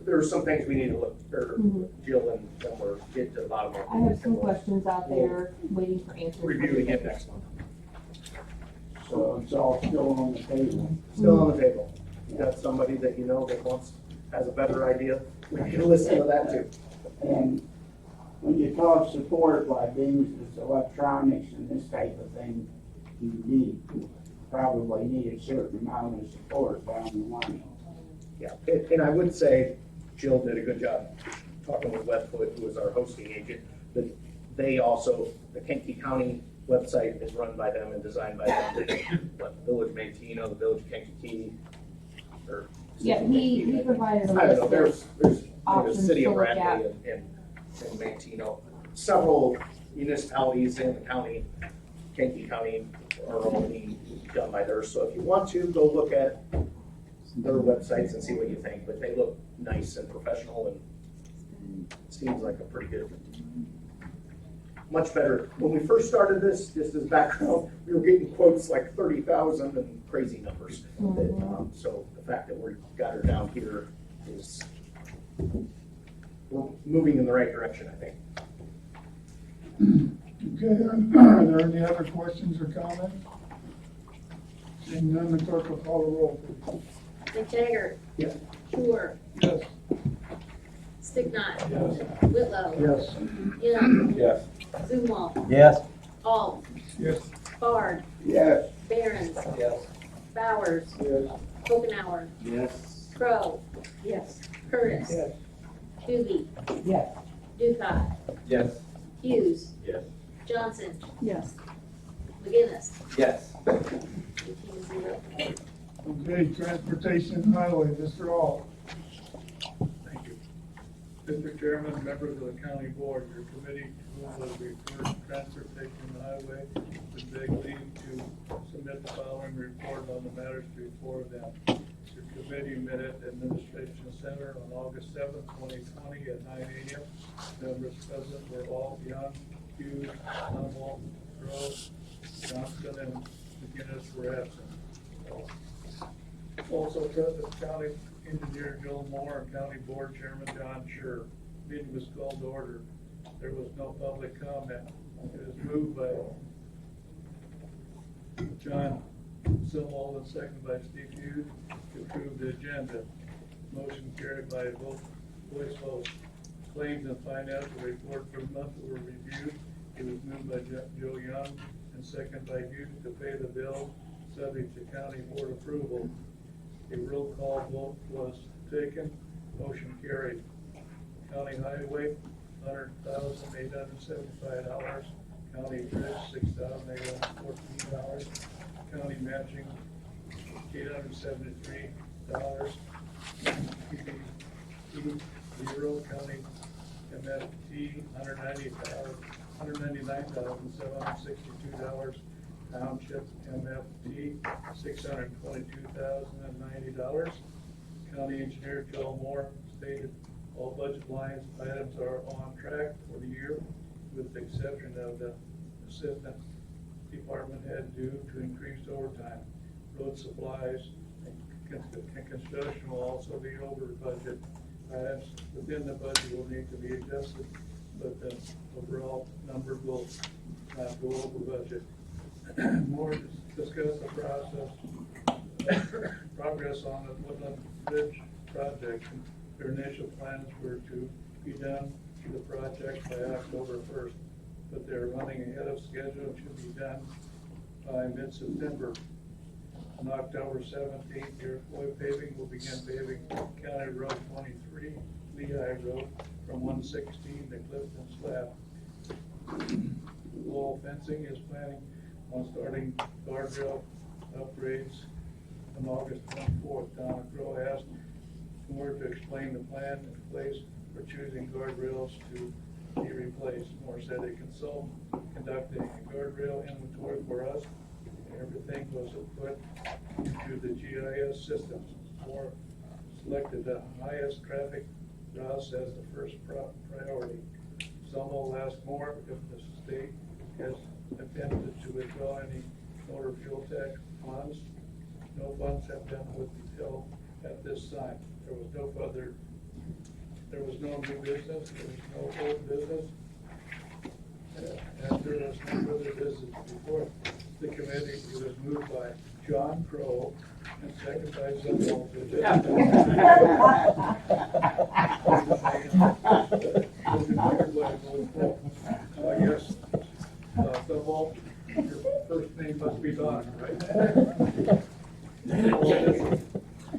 there are some things we need to look, or Jill and them were get to the bottom of. I have some questions out there waiting for answers. Review it again next month. So it's all still on the table. Still on the table. You got somebody that you know that wants has a better idea, we can listen to that too. And when you talk support like things, it's electronics and this type of thing, probably need a certain amount of support down the line. Yeah, and I would say Jill did a good job talking with Webfoot, who is our hosting agent, but they also, the Kankakee County website is run by them and designed by them. What, Village of Manteno, the Village of Kankakee, or. Yeah, he provided a I don't know, list there's the options city to of look Bradley and Manteno. Several municipalities in the county, Kankakee County, are only done by theirs. So if you want to, go look at their websites and see what you think, but they look nice and professional and seems like a pretty good, much better. When we first started this, just as background, we were getting quotes like 30,000 and crazy numbers. So the fact that we got her down here is, we're moving in the right direction, I think. Okay, are there any other questions or comments? Seeing none, the clerk will call the roll, please. McTaggart. Yes. Sure. Yes. Sticknott. Yes. Whitlow. Yes. Young. Yes. Zumwalt. Yes. Alt. Yes. Bard. Yes. Barons. Yes. Bowers. Yes. Okenauer. Yes. Crow. Yes. Curtis. Yes. Doobie. Yes. Ducott. Yes. Hughes. Yes. Johnson. Yes. McGinnis. Yes. 18-0. Okay, transportation and highway, Mr. All. Thank you. Mr. Chairman, members of the county board, your committee was referred to transportation and highway with beg leave to submit the following report on the matters before them. Your committee met at the Administration Center on August 7th, 2020 at 9 a.m. Members present were all Young, Hughes, Humble, Gross, Johnson, and McGinnis were absent. Also present, County Engineer Joe Moore and County Board Chairman John Scher. Meeting was called to order. There was no public comment. It is moved by John Zumwalt and seconded by Steve Hughes to approve the agenda. Motion carried by voice vote. Claims and financial report for the month were reviewed. It was moved by Joe Young and seconded by Hughes to pay the bill subject to county board approval. A roll call vote was taken. Motion carried. County highway, $100,875. County bridge, $6,814. County matching, $873. Zero. County MFT, $199,762. Township MFT, $622,090. County Engineer Joe Moore stated all budget lines items are on track for the year, with the exception of the assistant department head due to increased overtime. Road supplies and construction will also be over budget. Items within the budget will need to be adjusted, but the overall number will not go over budget. More discuss the progress on the Woodland Bridge project. Their initial plans were to be done to the project by October 1st, but they're running ahead of schedule and should be done by mid-September. On October 17th, Iroquois Paving will begin paving County Road 23, Lehigh Road, from 116 to Clifton Slab. Wall fencing is planning on starting guardrail upgrades on August 24th. Donna Crow asked Moore to explain the plan in place for choosing guardrails to be replaced. Moore said a consultant conducting a guardrail inventory for us. Everything was put into the GIS systems. Moore selected the highest traffic routes as the first priority. Some will ask more if the state has attempted to withdraw any motor fuel tax funds. No funds have been withheld at this time. There was no new business, there was no old business. And there was no further business before the committee. It was moved by John Crow And second by Zumwalt. Yes. Zumwalt, your first name must be Don, right?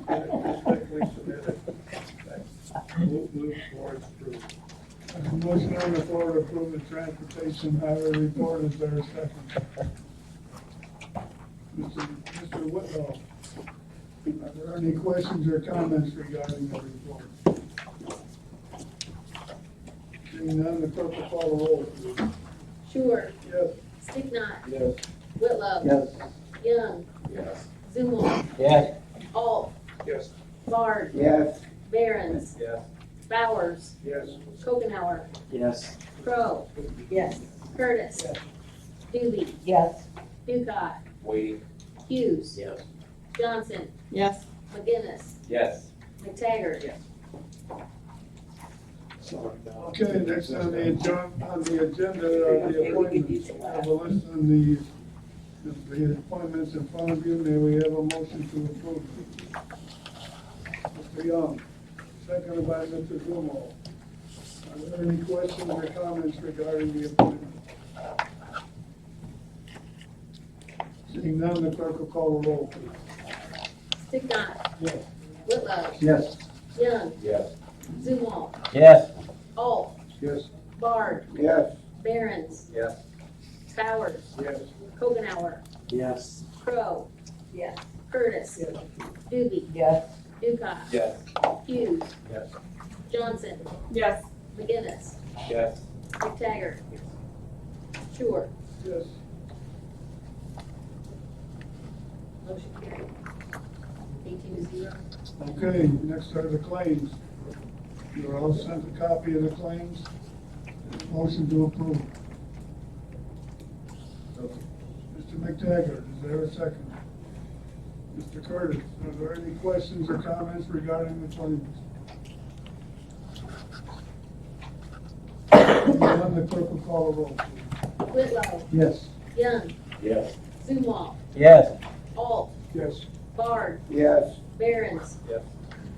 Respectfully submitted. Move towards approval. There's a motion on the floor to approve the transportation highway report. Is there a second? Mr. Whitlow, are there any questions or comments regarding the report? Seeing none, the clerk will call the roll, please. Sure. Yes. Sticknot. Yes. Whitlow. Yes. Young. Yes. Zumwalt. Yes. Alt. Yes. Bard. Yes. Barons. Yes. Bowers. Yes. Kokenauer. Yes. Crow. Yes. Curtis. Dooley. Yes. Ducott. Waiting. Hughes. Yes. Johnson. Yes. McGinnis. Yes. McTaggart. Yes. Okay, next on the agenda, the appointments. I have a list on the appointments in front of you. May we have a motion to approve? Mr. Young, seconded by Mr. Zumwalt. Are there any questions or comments regarding the appointment? Seeing none, the clerk will call the roll, please. Sticknot. Yes. Whitlow. Yes. Young. Yes. Zumwalt. Yes. Alt. Yes. Bard. Yes. Barons. Yes. Bowers. Yes. Kokenauer. Yes. Crow. Yes. Curtis. Dooley. Yes. Ducott. Yes. Hughes. Yes. Johnson. Yes. McGinnis. Yes. McTaggart. Sure. Yes. Motion carried. 18-0. Okay, next are the claims. You're all sent a copy of the claims. Motion to approve. Mr. McTaggart, is there a second? Mr. Curtis, are there any questions or comments regarding the claims? None, the clerk will call the roll, please. Whitlow. Yes. Young. Yes. Zumwalt. Yes. Alt. Yes. Bard. Yes. Barons. Yes.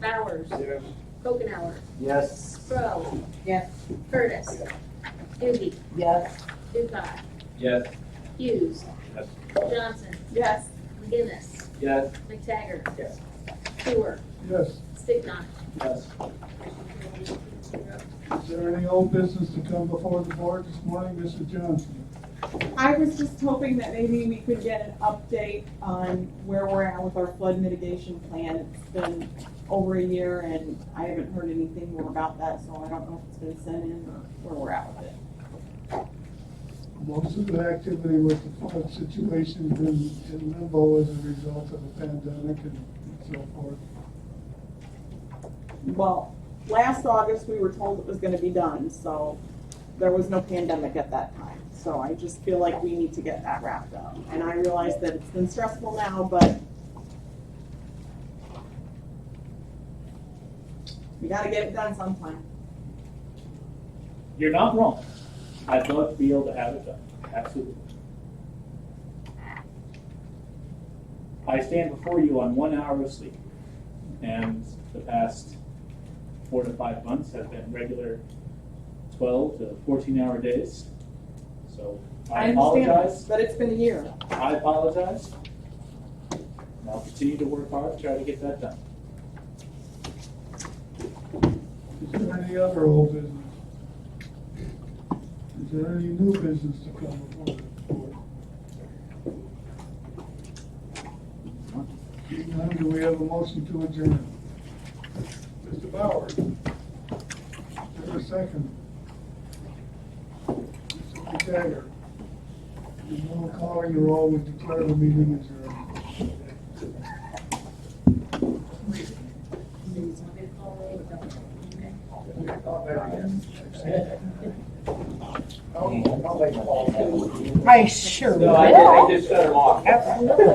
Bowers. Yes. Kokenauer. Yes. Crow. Yes. Curtis. Dooley. Yes. Ducott. Yes. Hughes. Yes. Johnson. Yes. McGinnis. Yes. McTaggart. Yes. Sure. Yes. Sticknot. Yes. Is there any old business to come before the board this morning, Mr. Johnson? I was just hoping that maybe we could get an update on where we're at with our flood mitigation plan. It's been over a year and I haven't heard anything more about that, so I don't know if it's been sent in or where we're at with it. Most of the activity with the flood situation has been in limbo as a result of the pandemic and so forth. Well, last August, we were told it was gonna be done, so there was no pandemic at that time. So I just feel like we need to get that wrapped up. And I realize that it's been stressful now, but we gotta get it done sometime. You're not wrong. I'd love to be able to have it done, absolutely. I stand before you on 1 hour of sleep, and the past 4 to 5 months have been regular 12 to 14-hour days. So I apologize. But it's been a year. I apologize. And I'll continue to work hard to try to get that done. Is there any other old business? Is there any new business to come before the board? Seeing none, do we have a motion to adjourn? Mr. Bauer? Is there a second? Mr. McTaggart? There's no calling the roll, we declare the meeting adjourned. I sure No, will. I just shut him off. Absolutely.